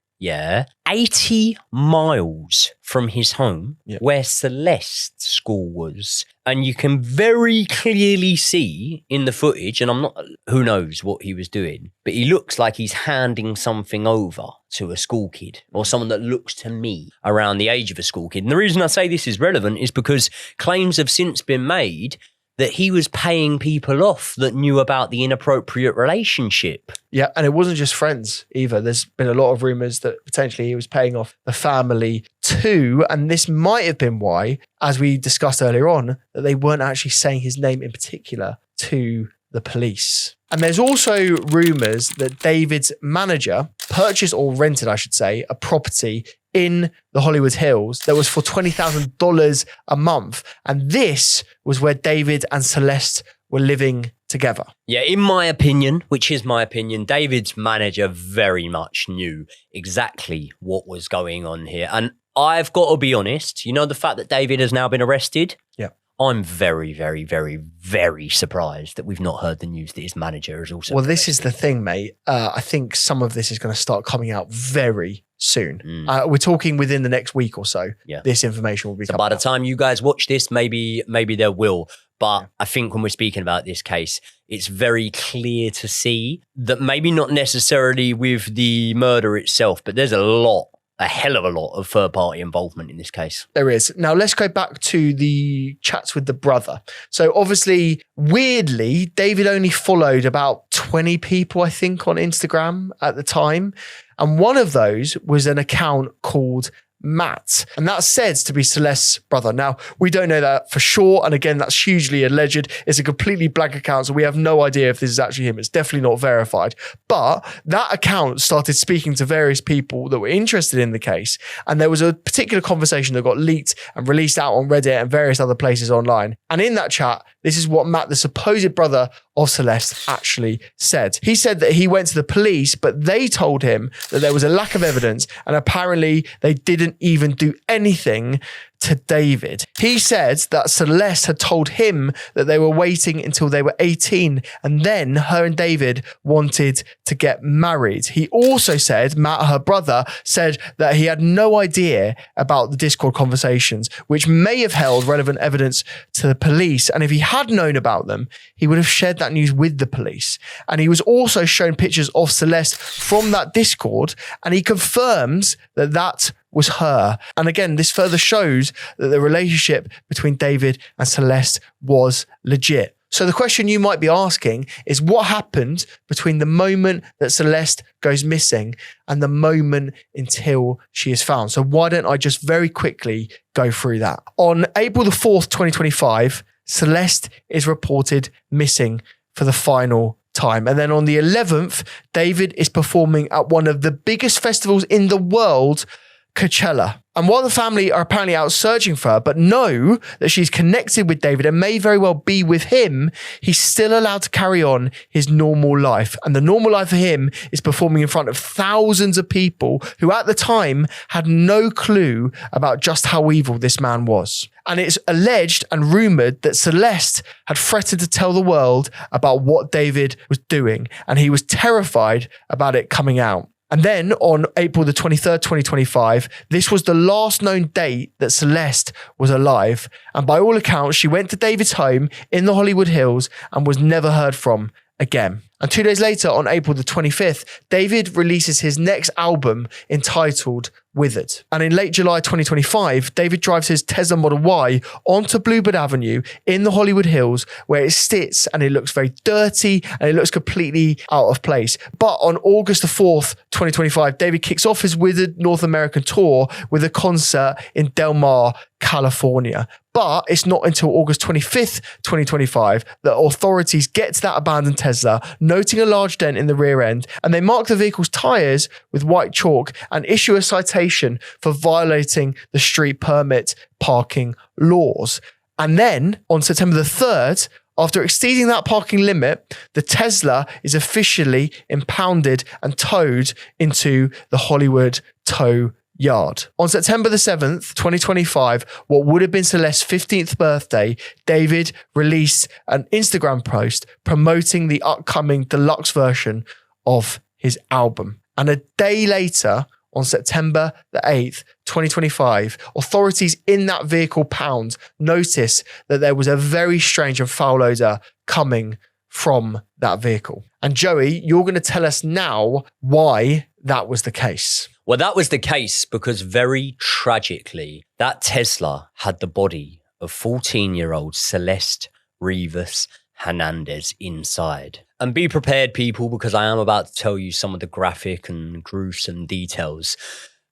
80 miles from his home where Celeste's school was. And you can very clearly see in the footage, and who knows what he was doing, but he looks like he's handing something over to a school kid or someone that looks to me around the age of a school kid. And the reason I say this is relevant is because claims have since been made that he was paying people off that knew about the inappropriate relationship. Yeah, and it wasn't just friends either. There's been a lot of rumours that potentially he was paying off the family too. And this might have been why, as we discussed earlier on, that they weren't actually saying his name in particular to the police. And there's also rumours that David's manager purchased or rented, I should say, a property in the Hollywood Hills that was for $20,000 a month. And this was where David and Celeste were living together. Yeah, in my opinion, which is my opinion, David's manager very much knew exactly what was going on here. And I've got to be honest, you know, the fact that David has now been arrested? Yeah. I'm very, very, very, very surprised that we've not heard the news that his manager is also. Well, this is the thing, mate. I think some of this is going to start coming out very soon. We're talking within the next week or so. Yeah. This information will be coming by the out. time you guys watch this, maybe there will. But I think when we're speaking about this case, it's very clear to see that maybe not necessarily with the murder itself, but there's a hell of a lot of third-party involvement in this case. There is. Now, let's go back to the chats with the brother. So obviously, weirdly, David only followed about 20 people, I think, on Instagram at the time. And one of those was an account called Matt. And that's said to be Celeste's brother. Now, we don't know that for sure. And again, that's hugely alleged. It's a completely blank account. So we have no idea if this is actually him. It's definitely not verified. But that account started speaking to various people that were interested in the case. And there was a particular conversation that got leaked and released out on Reddit and various other places online. And in that chat, this is what Matt, the supposed brother of Celeste, actually said. He said that he went to the police, but they told him that there was a lack of evidence and apparently they didn't even do anything to David. He said that Celeste had told him that they were waiting until they were 18 and then her and David wanted to get married. He also said, Matt, her brother, said that he had no idea about the Discord conversations, which may have held relevant evidence to the police. And if he had known about them, he would have shared that news with the police. And he was also shown pictures of Celeste from that Discord, and he confirms that that was her. And again, this further shows that the relationship between David and Celeste was legit. So the question you might be asking is what happened between the moment that Celeste goes missing and the moment until she is found? So why don't I just very quickly go through that? On April the 4th, 2025, Celeste is reported missing for the final time. And then on the 11th, David is performing at one of the biggest festivals in the world, Coachella. And while the family are apparently out searching for her, but know that she's connected with David and may very well be with him, he's still allowed to carry on his normal life. And the normal life for him is performing in front of thousands of people who at the time had no clue about just how evil this man was. And it's alleged and rumoured that Celeste had threatened to tell the world about what David was doing, and he was terrified about it coming out. And then on April the 23rd, 2025, this was the last known date that Celeste was alive. And by all accounts, she went to David's home in the Hollywood Hills and was never heard from again. And 2 days later, on April the 25th, David releases his next album entitled Withered. And in late July 2025, David drives his Tesla Model Y onto Bluebird Avenue in the Hollywood Hills, where it sits and it looks very dirty and it looks completely out of place. But on August the 4th, 2025, David kicks off his Withered North American tour with a concert in Del Mar, California. But it's not until August 25th, 2025, that authorities get to that abandoned Tesla, noting a large dent in the rear end, and they mark the vehicle's tyres with white chalk and issue a citation for violating the street permit parking laws. And then on September the 3rd, after exceeding that parking limit, the Tesla is officially impounded and towed into the Hollywood tow yard. On September the 7th, 2025, what would have been Celeste's 15th birthday, David released an Instagram post promoting the upcoming deluxe version of his album. And a day later, on September the 8th, 2025, authorities in that vehicle pound noticed that there was a very strange and foul odour coming from that vehicle. And Joey, you're going to tell us now why that was the case. Well, that was the case because very tragically, that Tesla had the body of 14-year-old Celeste Rivas Hernandez inside. And be prepared, people, because I am about to tell you some of the graphic and gruesome details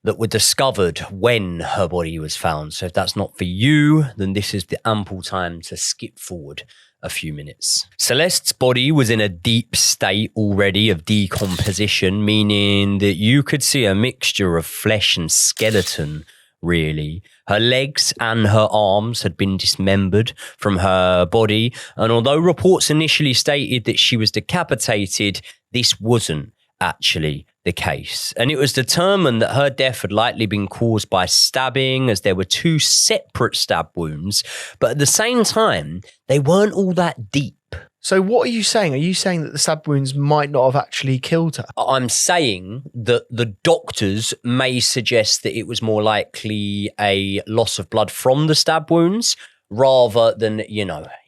that were discovered when her body was found. So if that's not for you, then this is the ample time to skip forward a few minutes. Celeste's body was in a deep state already of decomposition, meaning that you could see a mixture of flesh and skeleton, really. Her legs and her arms had been dismembered from her body, and although reports initially stated that she was decapitated, this wasn't actually the case. And it was determined that her death had likely been caused by stabbing, as there were 2 separate stab wounds, but at the same time, they weren't all that deep. So what are you saying? Are you saying that the stab wounds might not have actually killed her? I'm saying that the doctors may suggest that it was more likely a loss of blood from the stab wounds rather than,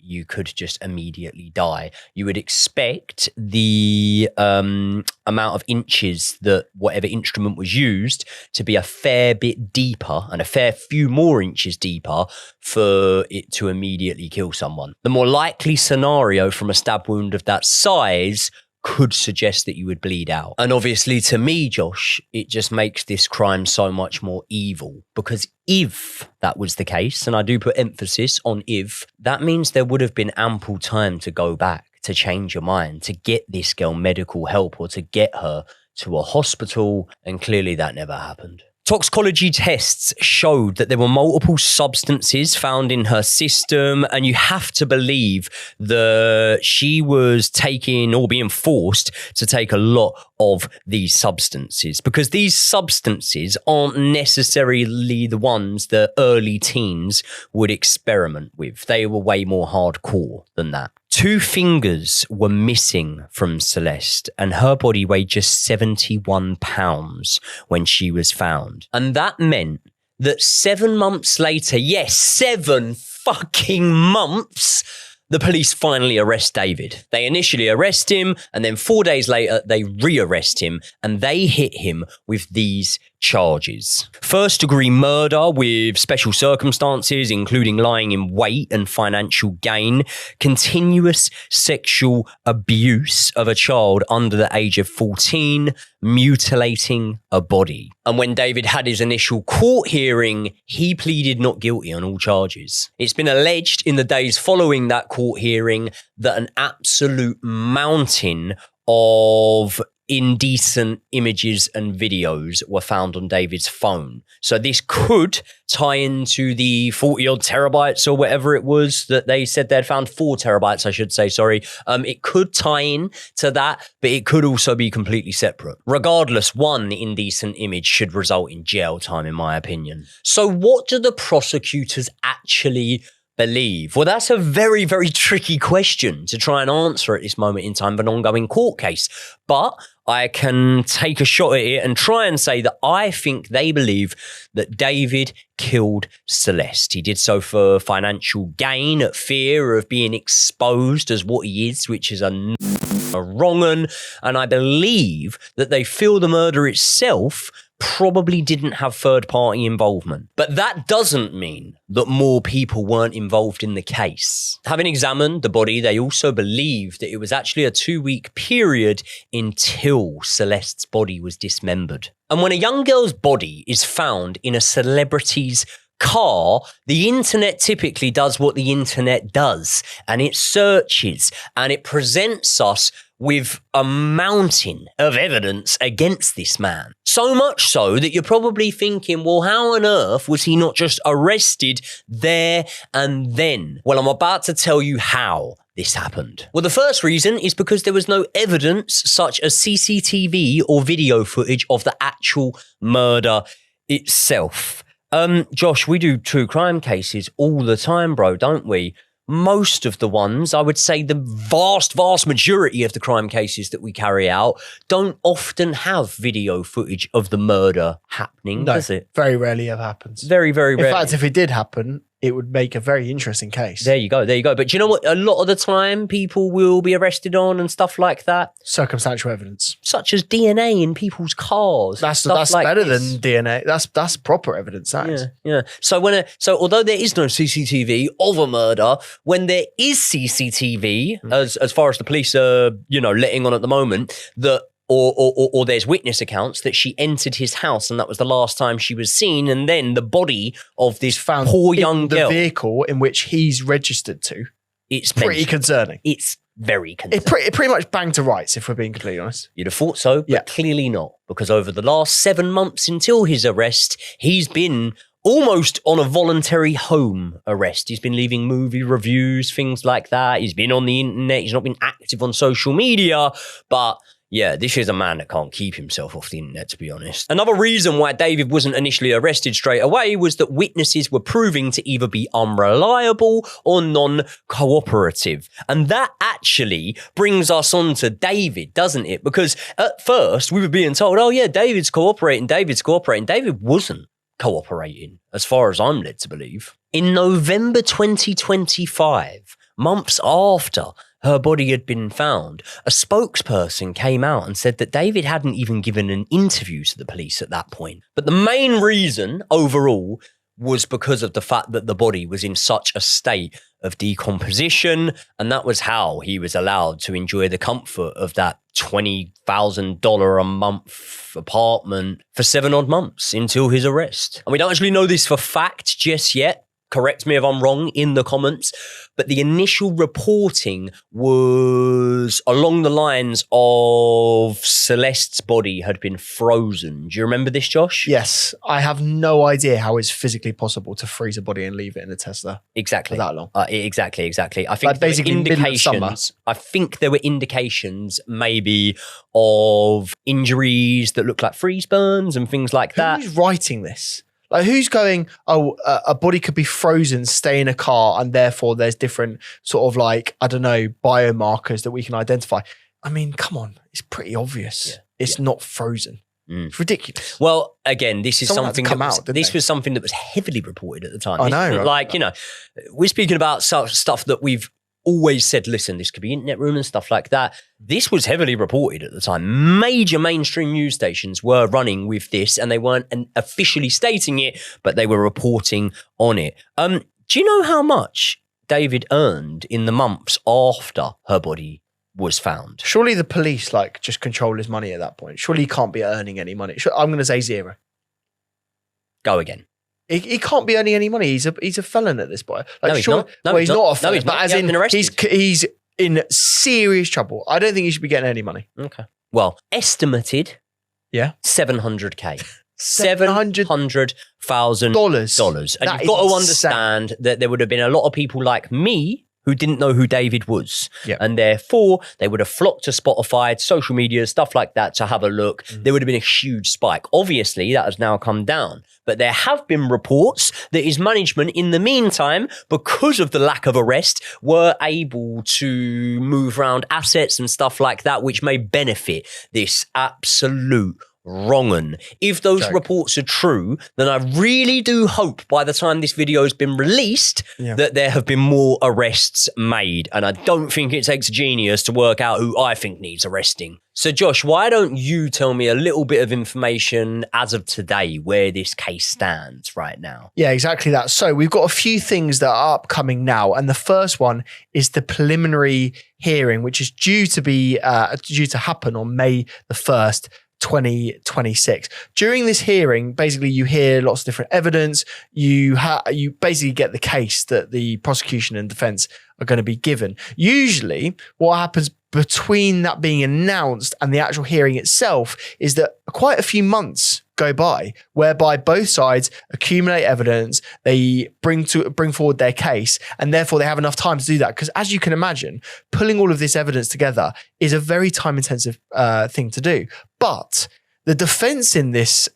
you could just immediately die. You would expect the amount of inches that whatever instrument was used to be a fair bit deeper and a fair few more inches deeper for it to immediately kill someone. The more likely scenario from a stab wound of that size could suggest that you would bleed out. And obviously to me, Josh, it just makes this crime so much more evil, because if that was the case, and I do put emphasis on if, that means there would have been ample time to go back, to change your mind, to get this girl medical help or to get her to a hospital, and clearly that never happened. Toxicology tests showed that there were multiple substances found in her system, and you have to believe that she was taking or being forced to take a lot of these substances, because these substances aren't necessarily the ones that early teens would experiment with. They were way more hardcore than that. 2 fingers were missing from Celeste, and her body weighed just 71 pounds when she was found. And that meant that 7 months later, yes, 7 fucking months, the police finally arrest David. They initially arrest him, and then 4 days later, they re-arrest him, and they hit him with these charges. First-degree murder with special circumstances, including lying in wait and financial gain, continuous sexual abuse of a child under the age of 14, mutilating a body. And when David had his initial court hearing, he pleaded not guilty on all charges. It's been alleged in the days following that court hearing that an absolute mountain of indecent images and videos were found on David's phone. So this could tie into the 40 odd terabytes or whatever it was that they said they'd found. 4 terabytes, I should say, sorry. It could tie in to that, but it could also be completely separate. Regardless, one indecent image should result in jail time, in my opinion. So what do the prosecutors actually believe? Well, that's a very, very tricky question to try and answer at this moment in time of an ongoing court case. But I can take a shot at it and try and say that I think they believe that David killed Celeste. He did so for financial gain, at fear of being exposed as what he is, which is a wrong un. And I believe that they feel the murder itself probably didn't have third-party involvement. But that doesn't mean that more people weren't involved in the case. Having examined the body, they also believe that it was actually a 2-week period until Celeste's body was dismembered. And when a young girl's body is found in a celebrity's car, the internet typically does what the internet does, and it searches and it presents us with a mountain of evidence against this man. So much so that you're probably thinking, well, how on earth was he not just arrested there and then? Well, I'm about to tell you how this happened. Well, the first reason is because there was no evidence such as CCTV or video footage of the actual murder itself. Josh, we do true crime cases all the time, bro, don't we? Most of the ones, I would say the vast majority of the crime cases that we carry out don't often have video footage of the murder happening, does it? Very rarely ever happens. Very rarely. In fact, if it did happen, it would make a very interesting case. There you go. But do you know what? A lot of the time people will be arrested on and stuff like that. Circumstantial evidence. Such as DNA in people's cars. That's like better this. than DNA. That's proper evidence, that is. Yeah. So although there is no CCTV of a murder, when there is CCTV, as far as the police are, letting on at the moment, that or there's witness accounts that she entered his house and that was the last time she was seen, and then the body of this found poor young the girl, vehicle in which he's registered to. It's pretty concerning. It's very concerning. It pretty much banged to rights, if we're being completely honest. You'd have thought so, but clearly not, because over the last 7 months until his arrest, he's been almost on a voluntary home arrest. He's been leaving movie reviews, things like that. He's been on the internet. He's not been active on social media, but yeah, this is a man that can't keep himself off the internet, to be honest. Another reason why David wasn't initially arrested straight away was that witnesses were proving to either be unreliable or non-cooperative. And that actually brings us on to David, doesn't it? Because at first we were being told, oh yeah, David's cooperating. David wasn't cooperating, as far as I'm led to believe. In November 2025, months after her body had been found, a spokesperson came out and said that David hadn't even given an interview to the police at that point. But the main reason overall was because of the fact that the body was in such a state of decomposition, and that was how he was allowed to enjoy the comfort of that $20,000 a month apartment for 7 odd months until his arrest. And we don't actually know this for fact just yet. Correct me if I'm wrong in the comments, but the initial reporting was along the lines of Celeste's body had been frozen. Do you remember this, Josh? Yes. I have no idea how it's physically possible to freeze a body and leave it in a Tesla. Exactly. For that long. Exactly. I think Like basically indications. I think there were indications maybe of injuries that look like freeze burns and things like that. Who's writing this? Like, who's going, a body could be frozen, stay in a car, and therefore there's different sort of like, I don't know, biomarkers that we can identify. I mean, come on. It's pretty obvious. Yeah. It's not frozen. It's ridiculous. Well, again, this is Someone something was something that was heavily reported at the time. I know. Like, we're speaking about stuff that we've always said, listen, this could be internet rumors and stuff like that. This was heavily reported at the time. Major mainstream news stations were running with this, and they weren't officially stating it, but they were reporting on it. Do you know how much David earned in the months after her body was found? Surely the police just control his money at that point. Surely he can't be earning any money. I'm going to say 0. Go again. He can't be earning any money. He's a felon at this point. No, he's not. No, he's not a felon. No, he's not. But as He hasn't been arrested. he's in serious trouble. I don't think he should be getting any money. Okay. Well, estimated. Yeah. $700K. $700,000. $700,000. And you've got to understand that there would have been a lot of people like me who didn't know who David was. Yep. And therefore, they would have flocked to Spotify, social media, stuff like that to have a look. There would have been a huge spike. Obviously, that has now come down. But there have been reports that his management, in the meantime, because of the lack of arrest, were able to move around assets and stuff like that, which may benefit this absolute wrong'un. If those reports are true, then I really do hope by the time this video has been released that there have been more arrests made. And I don't think it takes a genius to work out who I think needs arresting. So Josh, why don't you tell me a little bit of information as of today where this case stands right now? Yeah, exactly that. So we've got a few things that are upcoming now. And the first one is the preliminary hearing, which is due to happen on May the 1st, 2026. During this hearing, basically you hear lots of different evidence. You basically get the case that the prosecution and defense are going to be given. Usually what happens between that being announced and the actual hearing itself is that quite a few months go by, whereby both sides accumulate evidence, they bring forward their case, and therefore they have enough time to do that. Because as you can imagine, pulling all of this evidence together is a very time-intensive thing to do. But the defense in this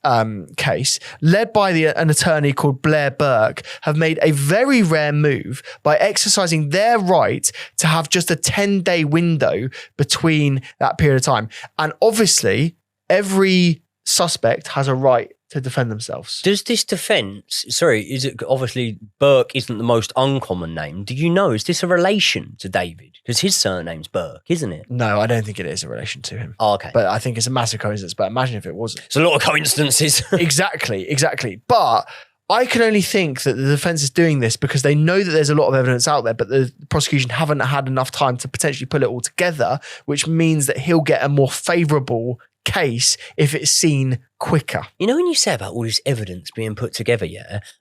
case, led by an attorney called Blair Burke, have made a very rare move by exercising their right to have just a 10-day window between that period of time. And obviously, every suspect has a right to defend themselves. Does this defense, is it obviously Burke isn't the most uncommon name? Do you know, is this a relation to David? Because his surname's Burke, isn't it? No, I don't think it is a relation to him. Oh, okay. But I think it's a massive coincidence. But imagine if it wasn't. It's a lot of coincidences. Exactly. But I can only think that the defense is doing this because they know that there's a lot of evidence out there, but the prosecution haven't had enough time to potentially pull it all together, which means that he'll get a more favourable case if it's seen quicker. You know, when you say about all this evidence being put together,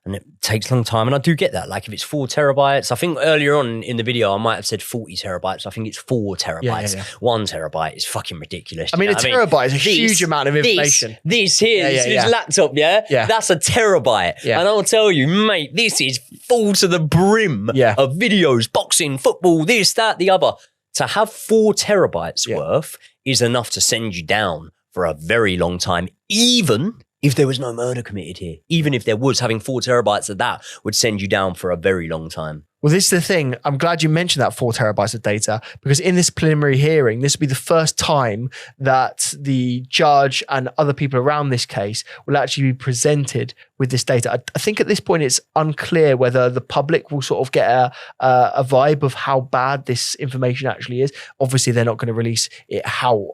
and it takes a long time, and I do get that. Like if it's 4 terabytes, I think earlier on in the video I might have said 40 terabytes. I think it's 4 terabytes. Yeah. 1 terabyte is fucking ridiculous. I mean, a terabyte is a huge amount of information. This laptop, that's a terabyte. Yeah. And I'll tell you, mate, this is full to the brim of videos, boxing, football, this, that, the other. To have 4 terabytes worth is enough to send you down for a very long time, even if there was no murder committed here. Even if there was, having 4 terabytes of that would send you down for a very long time. Well, this is the thing. I'm glad you mentioned that 4 terabytes of data, because in this preliminary hearing, this will be the first time that the judge and other people around this case will actually be presented with this data. I think at this point, it's unclear whether the public will sort of get a vibe of how bad this information actually is. Obviously, they're not going to release it how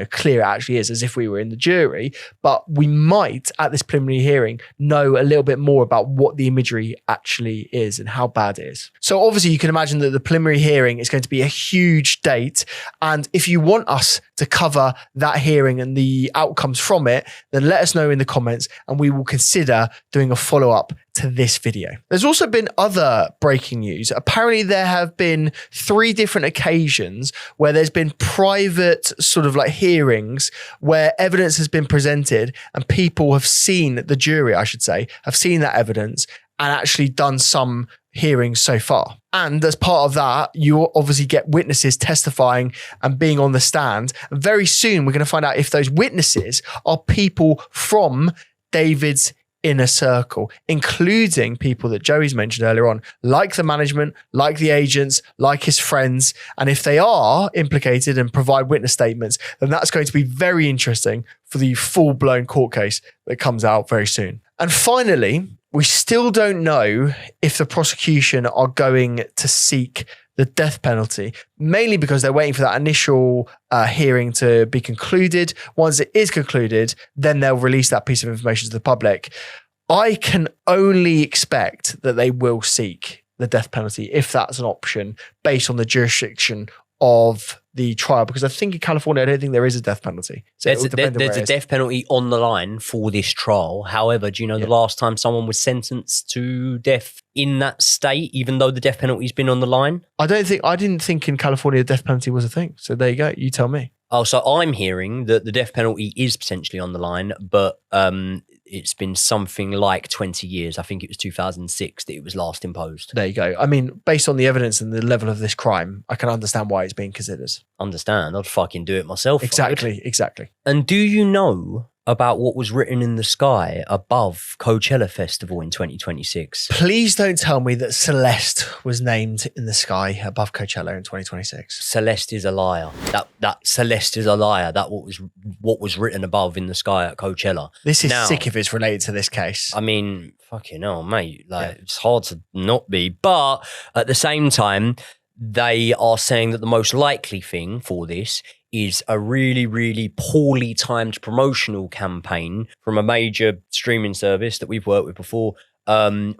clear it actually is, as if we were in the jury. But we might, at this preliminary hearing, know a little bit more about what the imagery actually is and how bad it is. So obviously you can imagine that the preliminary hearing is going to be a huge date. And if you want us to cover that hearing and the outcomes from it, then let us know in the comments and we will consider doing a follow-up to this video. There's also been other breaking news. Apparently there have been 3 different occasions where there's been private sort of like hearings where evidence has been presented and people have seen, the jury I should say, have seen that evidence and actually done some hearings so far. And as part of that, you obviously get witnesses testifying and being on the stand. And very soon we're going to find out if those witnesses are people from David's inner circle, including people that Joey's mentioned earlier on, like the management, like the agents, like his friends. And if they are implicated and provide witness statements, then that's going to be very interesting for the full-blown court case that comes out very soon. And finally, we still don't know if the prosecution are going to seek the death penalty, mainly because they're waiting for that initial hearing to be concluded. Once it is concluded, then they'll release that piece of information to the public. I can only expect that they will seek the death penalty if that's an option based on the jurisdiction of the trial, because I think in California, I don't think there is a death penalty. So there's a death penalty on the line for this trial. However, do you know the last time someone was sentenced to death in that state, even though the death penalty's been on the line? I didn't think in California the death penalty was a thing. So there you go. You tell me. Oh, so I'm hearing that the death penalty is potentially on the line, but it's been something like 20 years. I think it was 2006 that it was last imposed. There you go. I mean, based on the evidence and the level of this crime, I can understand why it's being considered. Understand? I'd fucking do it myself. Exactly. And do you know about what was written in the sky above Coachella Festival in 2026? Please don't tell me that Celeste was named in the sky above Coachella in 2026. Celeste is a liar. That Celeste is a liar. That what was written above in the sky at Coachella. This is sick if it's related to this case. I mean, fucking hell, mate. It's hard to not be. But at the same time, they are saying that the most likely thing for this is a really, really poorly timed promotional campaign from a major streaming service that we've worked with before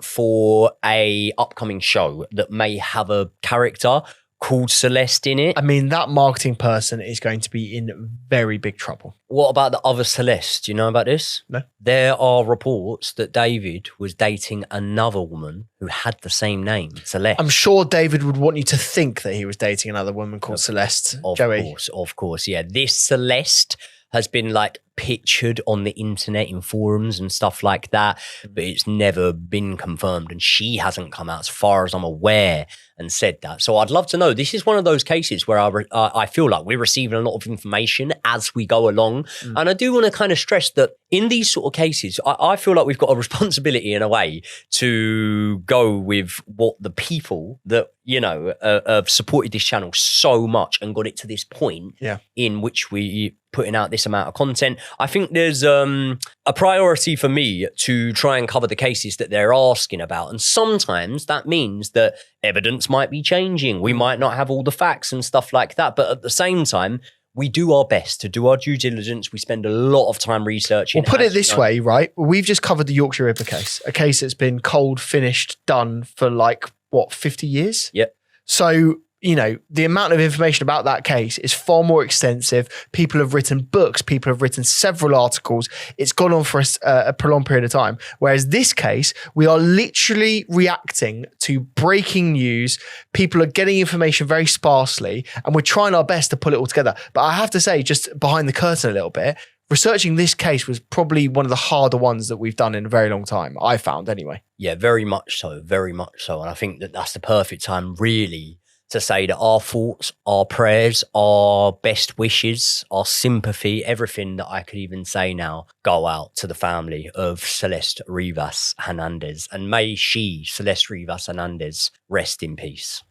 for a upcoming show that may have a character called Celeste in it. I mean, that marketing person is going to be in very big trouble. What about the other Celeste? Do you know about this? No. There are reports that David was dating another woman who had the same name, Celeste. I'm sure David would want you to think that he was dating another woman called Celeste. Joey. Of course, yeah. This Celeste has been like pictured on the internet in forums and stuff like that, but it's never been confirmed, and she hasn't come out as far as I'm aware and said that. So I'd love to know. This is one of those cases where I feel like we're receiving a lot of information as we go along, and I do want to kind of stress that in these sort of cases, I feel like we've got a responsibility in a way to go with what the people that, you know, have supported this channel so much and got it to this point in which we putting out this amount of content. I think there's a priority for me to try and cover the cases that they're asking about. And sometimes that means that evidence might be changing. We might not have all the facts and stuff like that. But at the same time, we do our best to do our due diligence. We spend a lot of time researching. Well, put it this way, right? We've just covered the Yorkshire Ripper case, a case that's been cold, finished, done for like, what, 50 years? Yep. So, you know, the amount of information about that case is far more extensive. People have written books. People have written several articles. It's gone on for a prolonged period of time. Whereas this case, we are literally reacting to breaking news. People are getting information very sparsely, and we're trying our best to pull it all together. But I have to say, just behind the curtain a little bit, researching this case was probably one of the harder ones that we've done in a very long time, I found anyway. Yeah, very much so, very much so. And I think that that's the perfect time, really, to say that our thoughts, our prayers, our best wishes, our sympathy, everything that I could even say now, go out to the family of Celeste Rivas Hernandez. And may she, Celeste Rivas Hernandez, rest in peace.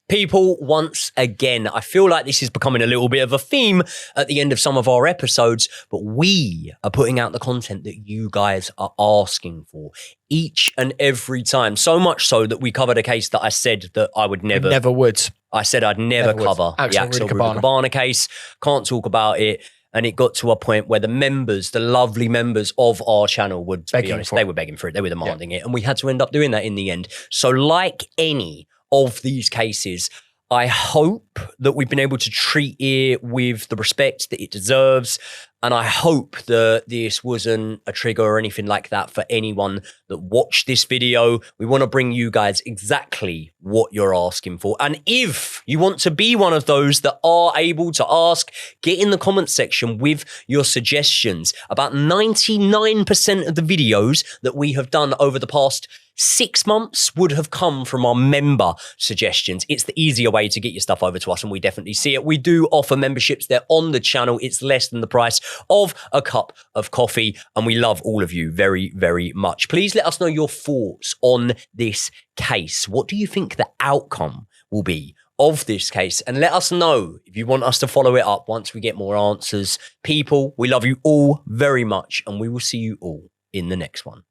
People, once again, I feel like this is becoming a little bit of a theme at the end of some of our episodes, but we are putting out the content that you guys are asking for each and every time. So much so that we covered a case that I said that I would never. Never would. I said I'd never cover the Axel Cabana case. Can't talk about it. And it got to a point where the members, the lovely members of our channel would, to be honest, they were begging for it. They were demanding it. And we had to end up doing that in the end. So like any of these cases, I hope that we've been able to treat it with the respect that it deserves. And I hope that this wasn't a trigger or anything like that for anyone that watched this video. We want to bring you guys exactly what you're asking for. And if you want to be one of those that are able to ask, get in the comment section with your suggestions. About 99% of the videos that we have done over the past 6 months would have come from our member suggestions. It's the easier way to get your stuff over to us, and we definitely see it. We do offer memberships. They're on the channel. It's less than the price of a cup of coffee, and we love all of you very, very much. Please let us know your thoughts on this case. What do you think the outcome will be of this case? And let us know if you want us to follow it up once we get more answers. People, we love you all very much, and we will see you all in the next one.